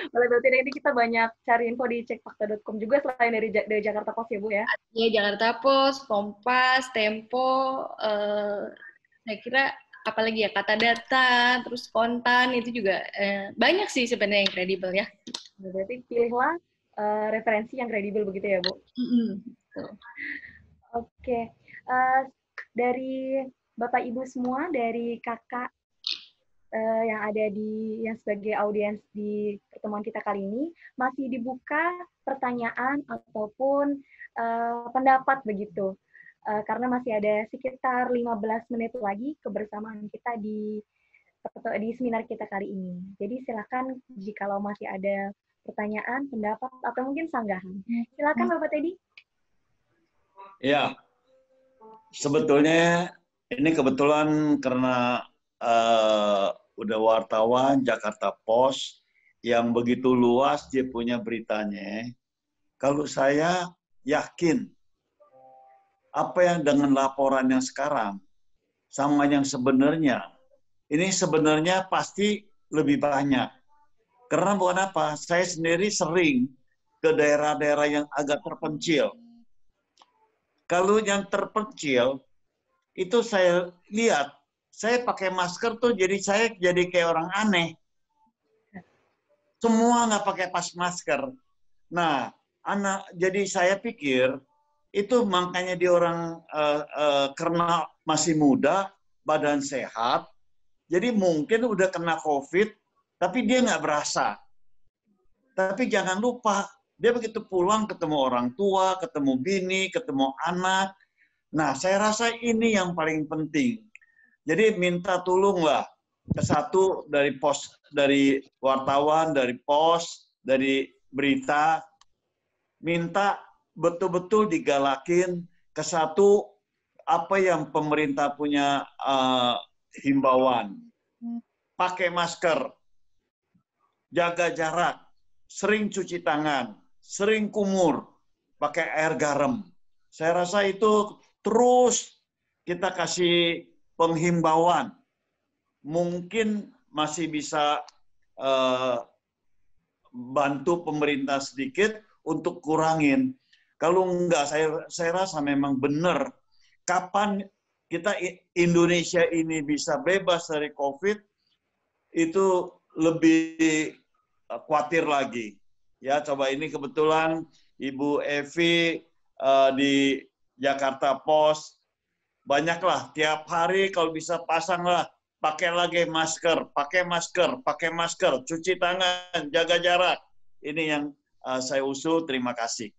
Boleh, berarti ini kita banyak cari info di cekfakta.com juga selain dari Jakarta Post ya Bu ya? Ya, Jakarta Post, Kompas, Tempo, saya kira apalagi ya, Kata Data, terus Kontan, itu juga banyak sih sebenarnya yang kredibel ya. Berarti pilihlah referensi yang kredibel begitu ya Bu? Oke. Dari Bapak Ibu semua, dari kakak yang ada yang sebagai audiens di pertemuan kita kali ini, masih dibuka pertanyaan ataupun pendapat begitu. Karena masih ada sekitar 15 menit lagi kebersamaan kita di seminar kita kali ini. Jadi silakan jikalau masih ada pertanyaan, pendapat, atau mungkin sanggahan. Silakan Bapak Teddy. Ya, sebetulnya ini kebetulan karena udah wartawan Jakarta Post yang begitu luas dia punya beritanya. Kalau saya yakin apa yang dengan laporan yang sekarang sama yang sebenarnya, ini sebenarnya pasti lebih banyak. Karena bukan apa, saya sendiri sering ke daerah-daerah yang agak terpencil. Kalau yang terpencil, itu saya lihat, saya pakai masker tuh saya jadi kayak orang aneh. Semua nggak pakai masker. Nah, jadi saya pikir, itu makanya dia orang karena masih muda, badan sehat, jadi mungkin udah kena COVID, tapi dia nggak berasa. Tapi jangan lupa, dia begitu pulang ketemu orang tua, ketemu bini, ketemu anak. Nah, saya rasa ini yang paling penting. Jadi minta tolonglah ke satu dari wartawan, dari pos, dari berita, minta betul-betul digalakin ke satu apa yang pemerintah punya himbauan. Pakai masker, jaga jarak, sering cuci tangan, sering kumur, pakai air garam. Saya rasa itu terus kita kasih penghimbauan. Mungkin masih bisa bantu pemerintah sedikit untuk kurangin. Kalau enggak, saya rasa memang benar. Kapan kita Indonesia ini bisa bebas dari COVID, itu lebih khawatir lagi. Ya, coba ini kebetulan Ibu Evi di Jakarta Post, banyaklah tiap hari kalau bisa pasanglah, pakai lagi masker, pakai masker, cuci tangan, jaga jarak. Ini yang saya usul. Terima kasih.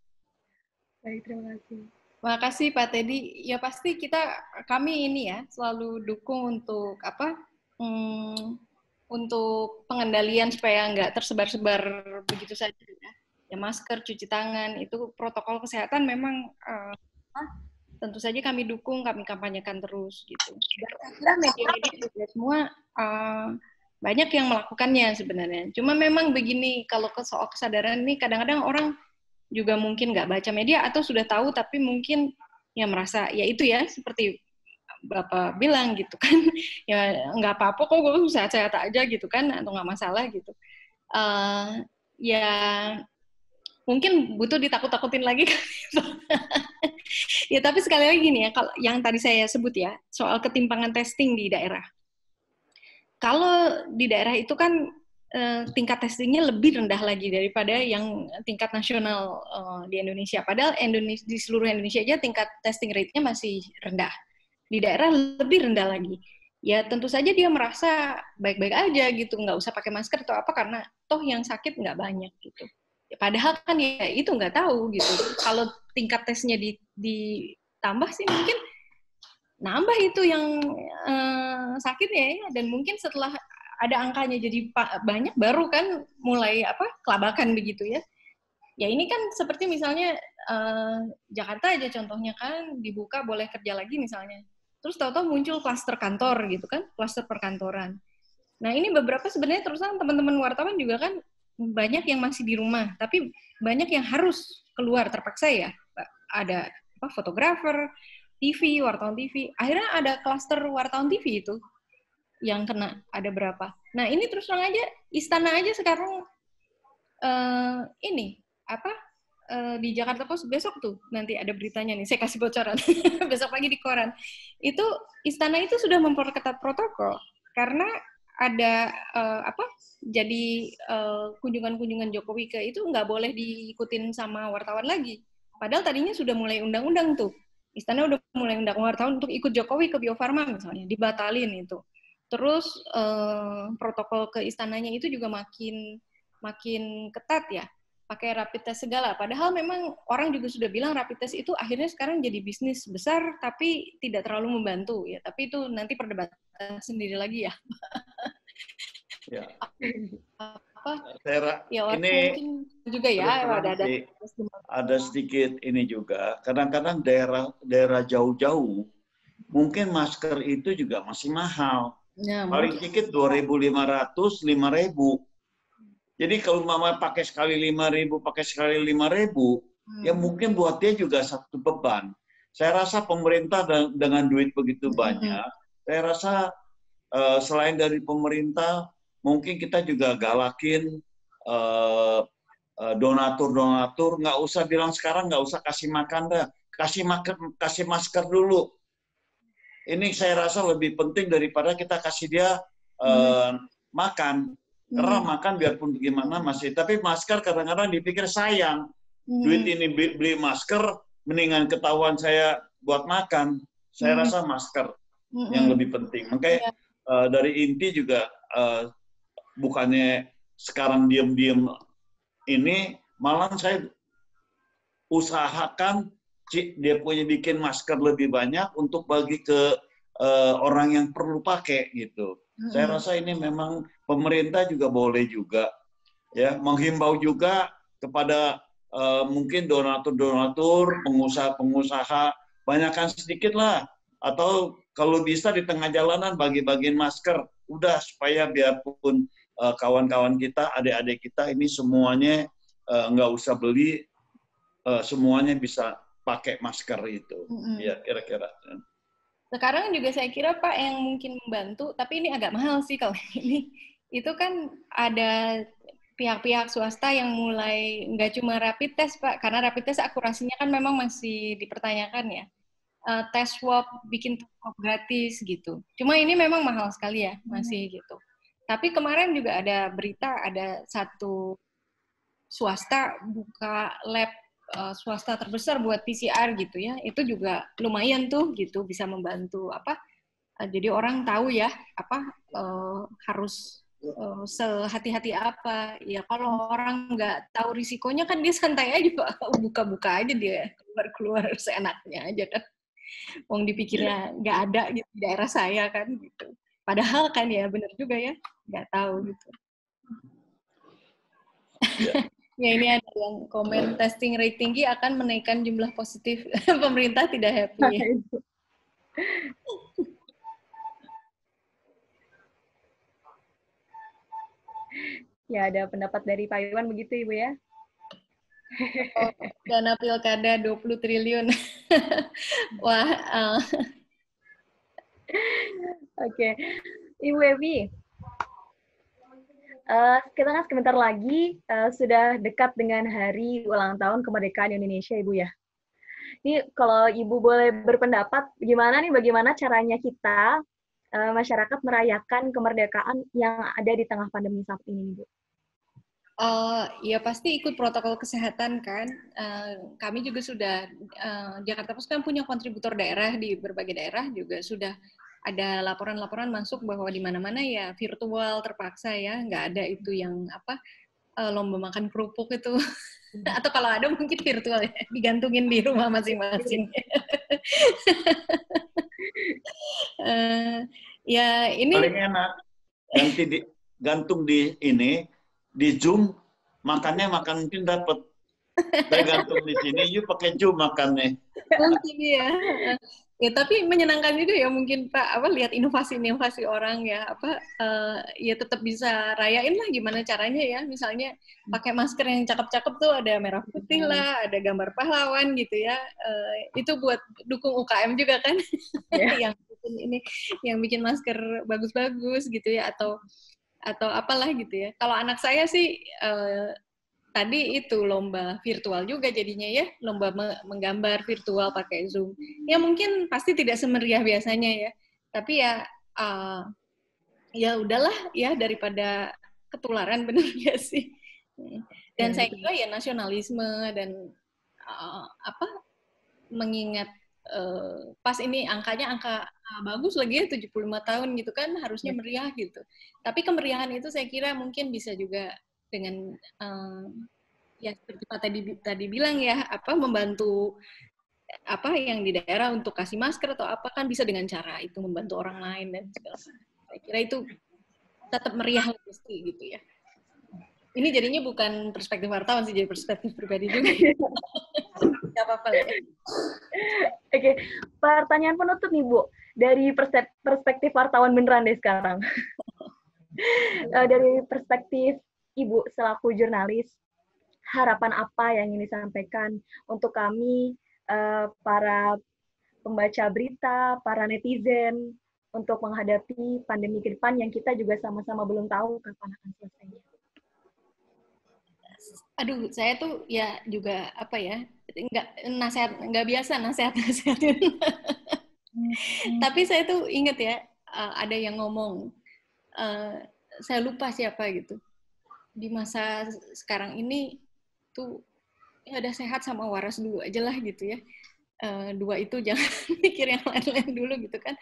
Baik, terima kasih. Terima kasih Pak Teddy. Ya pasti kami ini ya selalu dukung untuk untuk pengendalian supaya nggak tersebar-sebar begitu saja ya. Ya masker, cuci tangan, itu protokol kesehatan memang tentu saja kami dukung, kami kampanyekan terus gitu. Dan media-media juga semua banyak yang melakukannya sebenarnya. Cuma memang begini, kalau soal kesadaran ini kadang-kadang orang juga mungkin nggak baca media atau sudah tahu tapi mungkin ya merasa ya itu ya seperti Bapak bilang gitu kan, ya nggak apa-apa kok, gue sehat-sehat aja gitu kan, atau nggak masalah gitu. Ya mungkin butuh ditakut-takutin lagi kan. Ya tapi sekali lagi nih ya, kalau yang tadi saya sebut ya, soal ketimpangan testing di daerah. Kalau di daerah itu kan tingkat testingnya lebih rendah lagi daripada yang tingkat nasional di Indonesia. Padahal di seluruh Indonesia aja tingkat testing rate-nya masih rendah. Di daerah lebih rendah lagi. Ya tentu saja dia merasa baik-baik aja gitu, nggak usah pakai masker atau apa, karena toh yang sakit nggak banyak gitu. Ya, padahal kan ya itu nggak tahu gitu. Kalau tingkat tesnya ditambah sih mungkin nambah itu yang sakitnya ya, dan mungkin setelah ada angkanya jadi banyak baru kan mulai kelabakan begitu ya. Ya ini kan seperti misalnya Jakarta aja contohnya kan dibuka boleh kerja lagi misalnya. Terus tahu-tahu muncul klaster kantor gitu kan, klaster perkantoran. Nah ini beberapa sebenarnya terus terang teman-teman wartawan juga kan banyak yang masih di rumah, tapi banyak yang harus keluar terpaksa ya. Ada fotografer, TV, wartawan TV. Akhirnya ada klaster wartawan TV itu yang kena, ada berapa. Nah ini terus terang aja, Istana aja sekarang ini apa di Jakarta Post besok tuh nanti ada beritanya nih, saya kasih bocoran besok pagi di koran. Itu istana itu sudah memperketat protokol karena ada jadi kunjungan-kunjungan Jokowi ke itu nggak boleh diikutin sama wartawan lagi. Padahal tadinya sudah mulai undang-undang tuh. Istana udah mulai undang wartawan untuk ikut Jokowi ke Bio Farma misalnya, dibatalin itu. Terus protokol ke istananya itu juga makin ketat ya, pakai rapid test segala. Padahal memang orang juga sudah bilang rapid test itu akhirnya sekarang jadi bisnis besar, tapi tidak terlalu membantu ya. Tapi itu nanti perdebatan sendiri lagi ya. Ya. Ya ini mungkin juga ya ada sedikit ini juga. Kadang-kadang daerah jauh-jauh mungkin masker itu juga masih mahal. Ya, paling sedikit 2.500, 5.000. Jadi kalau mama pakai sekali 5.000, pakai sekali 5.000, ya mungkin buat dia juga satu beban. Saya rasa pemerintah dengan duit begitu banyak, saya rasa selain dari pemerintah, mungkin kita juga galakin donatur, nggak usah bilang sekarang, nggak usah kasih makan dah, kasih masker dulu. Ini saya rasa lebih penting daripada kita kasih dia makan. Karena makan biarpun bagaimana masih, tapi masker kadang-kadang dipikir sayang. Duit ini beli masker, mendingan ketahuan saya buat makan. Saya rasa masker yang lebih penting. Makanya dari inti juga bukannya sekarang diam-diam ini, malah saya usahakan dia punya bikin masker lebih banyak untuk bagi ke orang yang perlu pakai gitu. Saya rasa ini memang pemerintah juga boleh juga ya menghimbau juga kepada mungkin donatur-donatur, pengusaha-pengusaha, banyakkan sedikit lah, atau kalau bisa di tengah jalanan bagi-bagiin masker, udah supaya biarpun kawan-kawan kita, adik-adik kita ini semuanya nggak usah beli, semuanya bisa pakai masker itu. Ya kira-kira. Sekarang juga saya kira Pak yang mungkin membantu, tapi ini agak mahal sih kalau ini. Itu kan ada pihak-pihak swasta yang mulai nggak cuma rapid test Pak, karena rapid test akurasinya kan memang masih dipertanyakan ya. Tes swab, bikin tes swab gratis gitu. Cuma ini memang mahal sekali ya, masih gitu. Tapi kemarin juga ada berita, ada satu swasta buka lab swasta terbesar buat PCR gitu ya, itu juga lumayan tuh gitu, bisa membantu jadi orang tahu ya harus sehati-hati apa ya. Kalau orang nggak tahu risikonya kan dia santai aja Pak, buka-buka aja dia, keluar seenaknya aja kan, wong dipikirnya nggak ada gitu di daerah saya kan gitu, padahal kan ya benar juga ya, nggak tahu gitu. Ya ini ada yang komen testing rate tinggi akan menaikkan jumlah positif. Pemerintah tidak happy. Ya ada pendapat dari Pak Iwan begitu Ibu ya. Dana pilkada 20 triliun. Wah. Oke. Ibu Evi. Kita kan sebentar lagi sudah dekat dengan hari ulang tahun kemerdekaan Indonesia, Ibu ya. Ini kalau Ibu boleh berpendapat, bagaimana caranya kita masyarakat merayakan kemerdekaan yang ada di tengah pandemi saat ini, Ibu? Ya pasti ikut protokol kesehatan kan. Kami juga sudah, Jakarta Post kan punya kontributor daerah di berbagai daerah juga sudah ada laporan-laporan masuk bahwa di mana-mana ya virtual terpaksa ya, nggak ada itu yang lomba makan kerupuk itu. Atau kalau ada mungkin virtual ya, digantungin di rumah masing-masing. Ya ini paling enak gantung di ini di Zoom, makannya mungkin dapat. Saya gantung di sini, yuk pakai Zoom makannya. Mungkin ya. Ya tapi menyenangkan juga ya mungkin Pak, lihat inovasi-inovasi orang ya, ya tetap bisa rayain lah gimana caranya ya, misalnya pakai masker yang cakep-cakep tuh, ada merah putih lah, ada gambar pahlawan gitu ya, itu buat dukung UKM juga kan, yang bikin masker bagus-bagus gitu ya, atau apalah gitu ya. Kalau anak saya sih tadi itu lomba virtual juga jadinya ya, lomba menggambar virtual pakai Zoom. Ya mungkin pasti tidak semeriah biasanya ya, tapi ya ya udahlah ya, daripada ketularan, bener gak sih? Dan saya kira ya nasionalisme dan mengingat pas ini angkanya angka bagus lagi ya, 75 tahun gitu kan, harusnya meriah gitu. Tapi kemeriahan itu saya kira mungkin bisa juga dengan ya seperti Pak tadi bilang ya, membantu yang di daerah untuk kasih masker atau apa, kan bisa dengan cara itu membantu orang lain dan segala macam. Saya kira itu tetap meriah mesti gitu ya. Ini jadinya bukan perspektif wartawan sih, jadi perspektif pribadi juga. Gak apa-apa ya. Oke, pertanyaan penutup nih Bu, dari perspektif wartawan beneran deh sekarang. Dari perspektif Ibu selaku jurnalis, harapan apa yang ingin disampaikan untuk kami, para pembaca berita, para netizen, untuk menghadapi pandemi ke depan yang kita juga sama-sama belum tahu kapan akan selesainya? Aduh, saya tuh ya juga nggak biasa nasehatin. Tapi saya tuh inget ya, ada yang ngomong, saya lupa siapa gitu. Di masa sekarang ini tuh ya udah sehat sama waras dulu aja lah gitu ya. Dua itu jangan mikir yang lain-lain dulu gitu kan.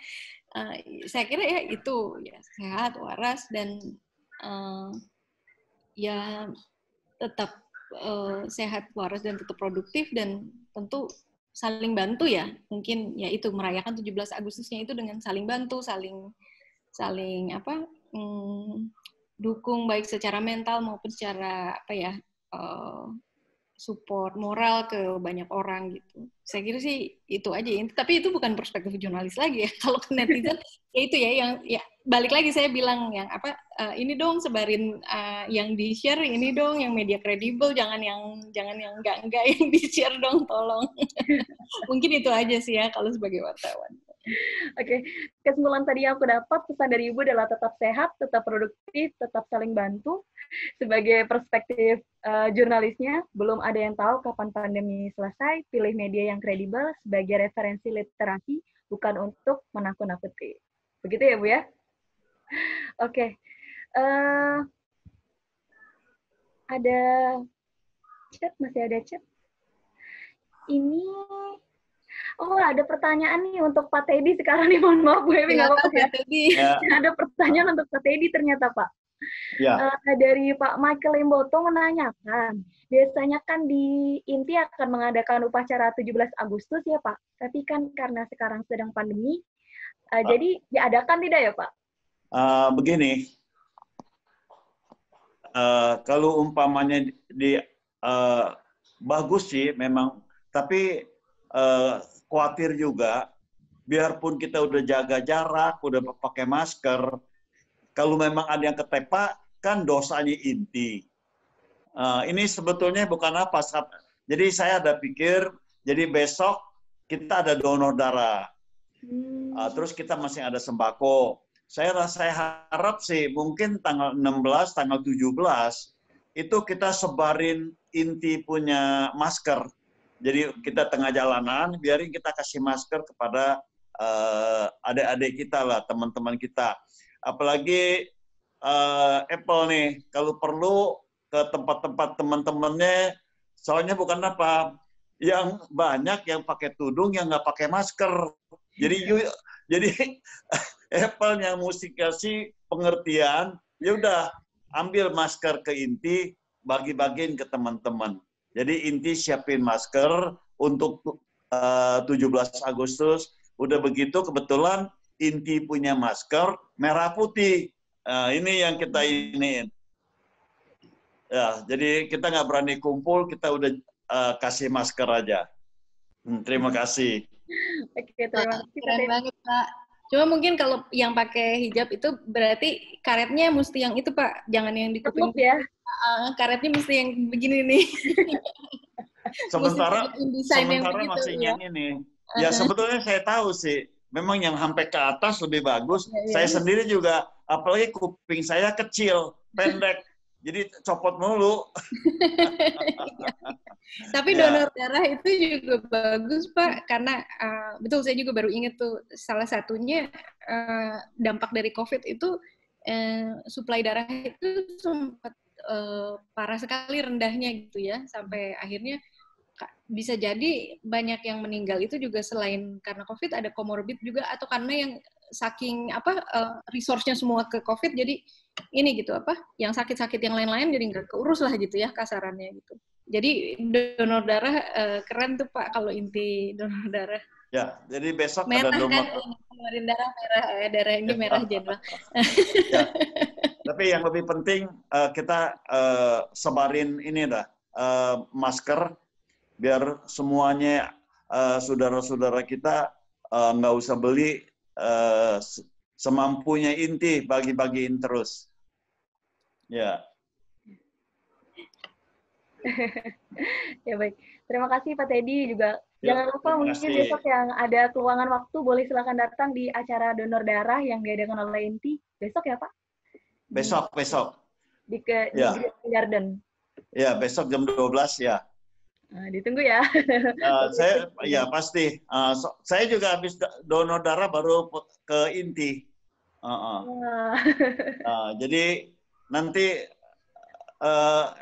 Saya kira ya itu ya, sehat, waras, dan ya tetap sehat, waras, dan tetap produktif, dan tentu saling bantu ya. Mungkin ya itu merayakan 17 Agustusnya itu dengan saling bantu, saling dukung baik secara mental maupun secara support moral ke banyak orang gitu. Saya kira sih itu aja. Tapi itu bukan perspektif jurnalis lagi ya. Kalau ke netizen ya itu ya, yang ya balik lagi saya bilang yang ini dong sebarin yang di-share, ini dong yang media kredibel, jangan yang enggak yang di-share dong, tolong. Mungkin itu aja sih ya kalau sebagai wartawan. Oke, kesimpulan tadi yang aku dapat, pesan dari Ibu adalah tetap sehat, tetap produktif, tetap saling bantu. Sebagai perspektif jurnalisnya, belum ada yang tahu kapan pandemi selesai, pilih media yang kredibel sebagai referensi literasi, bukan untuk menakut-nakuti. Begitu ya, Bu ya? Oke. Ada chat, masih ada chat. Ini ada pertanyaan nih untuk Pak Teddy sekarang nih, mohon maaf Bu Ewi, nggak apa-apa ya. Ada pertanyaan untuk Pak Teddy ternyata Pak. Ya. Dari Pak Michael Limboto menanyakan, biasanya kan di INTI akan mengadakan upacara 17 Agustus ya Pak, tapi kan karena sekarang sedang pandemi, jadi diadakan tidak ya Pak? Begini, kalau umpamanya bagus sih memang, tapi khawatir juga, biarpun kita udah jaga jarak, udah pakai masker, kalau memang ada yang ketepak, kan dosanya INTI. Ini sebetulnya bukan apa. Jadi saya ada pikir, jadi besok kita ada donor darah. Terus kita masih ada sembako. Saya harap sih mungkin tanggal 16, tanggal 17, itu kita sebarin INTI punya masker. Jadi kita tengah jalanan, biarin kita kasih masker kepada adik-adik kita lah, teman-teman kita. Apalagi Apple nih, kalau perlu ke tempat-tempat teman-temannya, soalnya bukan apa, yang banyak yang pakai tudung, yang nggak pakai masker. Jadi Apple yang mesti kasih pengertian, ya udah ambil masker ke INTI, bagi-bagiin ke teman-teman. Jadi INTI siapin masker untuk 17 Agustus. Udah begitu kebetulan INTI punya masker merah putih. Ini yang kita iniin. Ya, jadi kita nggak berani kumpul, kita udah kasih masker aja. Terima kasih. Oke, terima kasih. Keren banget Pak. Cuma mungkin kalau yang pakai hijab itu berarti karetnya mesti yang itu Pak, jangan yang di kuping ya. Karetnya mesti yang begini nih. Sementara begitu, masih yang ini. Ya sebetulnya saya tahu sih, memang yang sampai ke atas lebih bagus. Saya sendiri juga, apalagi kuping saya kecil, pendek. jadi copot mulu. Tapi donor darah itu juga bagus, Pak, karena betul saya juga baru ingat tuh salah satunya dampak dari COVID itu suplai darah itu sempat parah sekali rendahnya gitu ya, sampai akhirnya bisa jadi banyak yang meninggal itu juga selain karena COVID ada komorbid juga, atau karena yang saking resource-nya semua ke COVID, jadi ini gitu yang sakit-sakit yang lain-lain jadi nggak keurus lah gitu ya kasarannya gitu. Jadi donor darah keren tuh Pak kalau inti donor darah. Ya, jadi besok merah ada donor. Kan, keluarin darah merah, darah ini merah jenderal. Ya. Tapi yang lebih penting kita sebarin ini masker biar semuanya saudara-saudara kita nggak usah beli, semampunya inti bagi-bagiin terus. Ya. Ya baik. Terima kasih Pak Teddy juga. Jangan lupa mungkin besok yang ada keluangan waktu boleh silakan datang di acara donor darah yang diadakan oleh INTI. Besok ya Pak? Besok. Di Green Garden. Ya, besok jam 12 ya. Ditunggu ya. Saya ya pasti. Saya juga habis donor darah baru ke INTI. Jadi nanti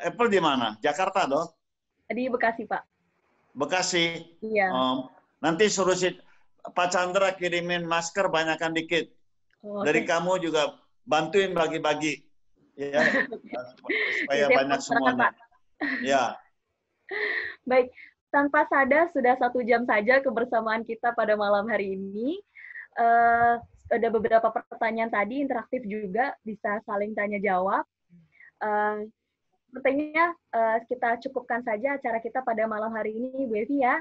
Apple di mana? Jakarta dong? Di Bekasi Pak. Bekasi. Iya. Nanti suruh si Pak Chandra kirimin masker banyakan dikit. Dari kamu juga bantuin bagi-bagi, ya, supaya banyak semuanya. Ya. Baik, tanpa sadar sudah 1 jam saja kebersamaan kita pada malam hari ini. Ada beberapa pertanyaan tadi interaktif juga, bisa saling tanya jawab. Sepertinya kita cukupkan saja acara kita pada malam hari ini, Bu Evi ya.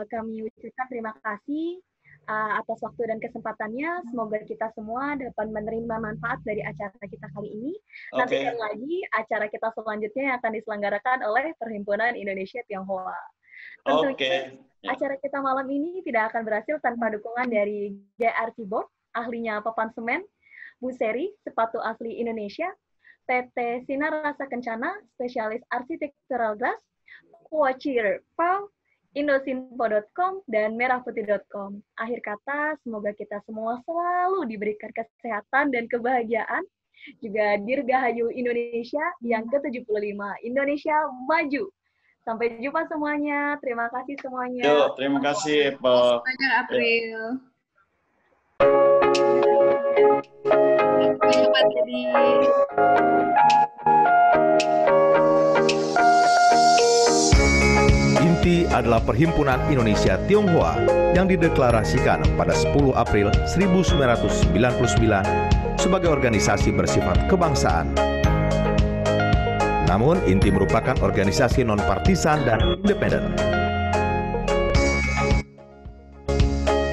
Kami ucapkan terima kasih atas waktu dan kesempatannya. Semoga kita semua dapat menerima manfaat dari acara kita kali ini. Nantikan lagi acara kita selanjutnya yang akan diselenggarakan oleh Perhimpunan Indonesia Tionghoa. Tentunya acara kita malam ini tidak akan berhasil tanpa dukungan dari GRC Board, ahlinya papan semen, Bu Seri, sepatu asli Indonesia, PT Sinar Rasa Kencana, spesialis architectural glass, Watcher Pau, Indosinfo.com, dan merahputih.com. Akhir kata, semoga kita semua selalu diberikan kesehatan dan kebahagiaan. Juga Dirgahayu Indonesia yang ke-75. Indonesia maju. Sampai jumpa semuanya. Terima kasih semuanya. Yo, terima kasih, Pak. Banyak April. INTI adalah Perhimpunan Indonesia Tionghoa yang dideklarasikan pada 10 April 1999 sebagai organisasi bersifat kebangsaan. Namun, INTI merupakan organisasi non-partisan dan independen.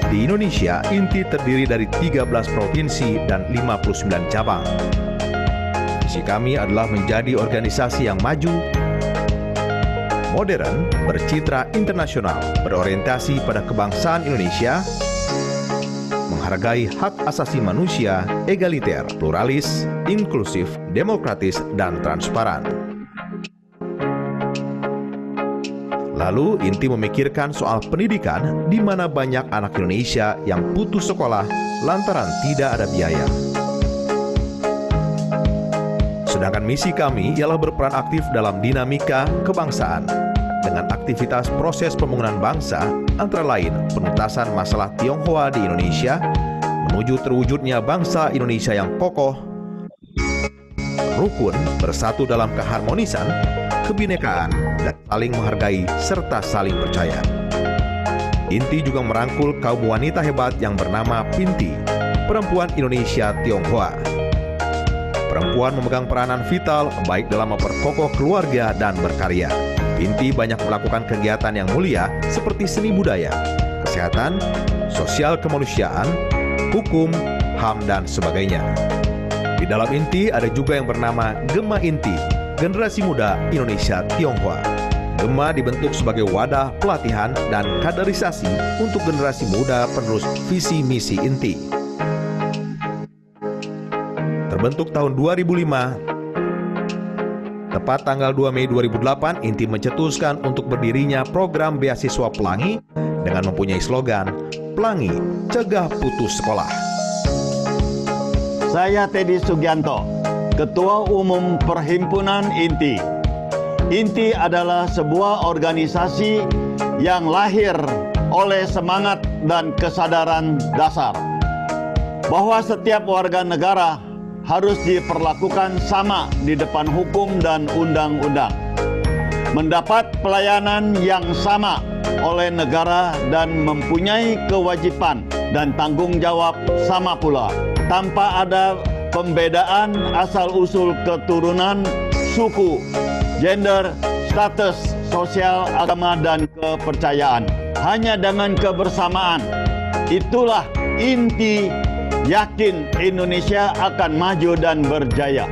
Di Indonesia, INTI terdiri dari 13 provinsi dan 59 cabang. Visi kami adalah menjadi organisasi yang maju, modern, bercitra internasional, berorientasi pada kebangsaan Indonesia, menghargai hak asasi manusia, egaliter, pluralis, inklusif, demokratis, dan transparan. Lalu, INTI memikirkan soal pendidikan di mana banyak anak Indonesia yang putus sekolah lantaran tidak ada biaya. Sedangkan misi kami ialah berperan aktif dalam dinamika kebangsaan dengan aktivitas proses pembangunan bangsa, antara lain penuntasan masalah Tionghoa di Indonesia, menuju terwujudnya bangsa Indonesia yang kokoh, rukun, bersatu dalam keharmonisan, kebinekaan, dan saling menghargai serta saling percaya. INTI juga merangkul kaum wanita hebat yang bernama PINTI, Perempuan Indonesia Tionghoa. Perempuan memegang peranan vital baik dalam memperkokoh keluarga dan berkarya. PINTI banyak melakukan kegiatan yang mulia seperti seni budaya, kesehatan, sosial kemanusiaan, hukum, HAM, dan sebagainya. Di dalam INTI ada juga yang bernama Gema INTI, Generasi Muda Indonesia Tionghoa. Gema dibentuk sebagai wadah pelatihan dan kaderisasi untuk generasi muda penerus visi misi INTI. Terbentuk tahun 2005, Tepat tanggal 2 Mei 2008, Inti mencetuskan untuk berdirinya program beasiswa Pelangi dengan mempunyai slogan, Pelangi, Cegah Putus Sekolah. Saya Teddy Sugianto, Ketua Umum Perhimpunan Inti. Inti adalah sebuah organisasi yang lahir oleh semangat dan kesadaran dasar bahwa setiap warga negara harus diperlakukan sama di depan hukum dan undang-undang, mendapat pelayanan yang sama oleh negara dan mempunyai kewajiban dan tanggung jawab sama pula, tanpa ada pembedaan asal-usul keturunan, suku, gender, status sosial, agama, dan kepercayaan. Hanya dengan kebersamaan, itulah inti yakin Indonesia akan maju dan berjaya.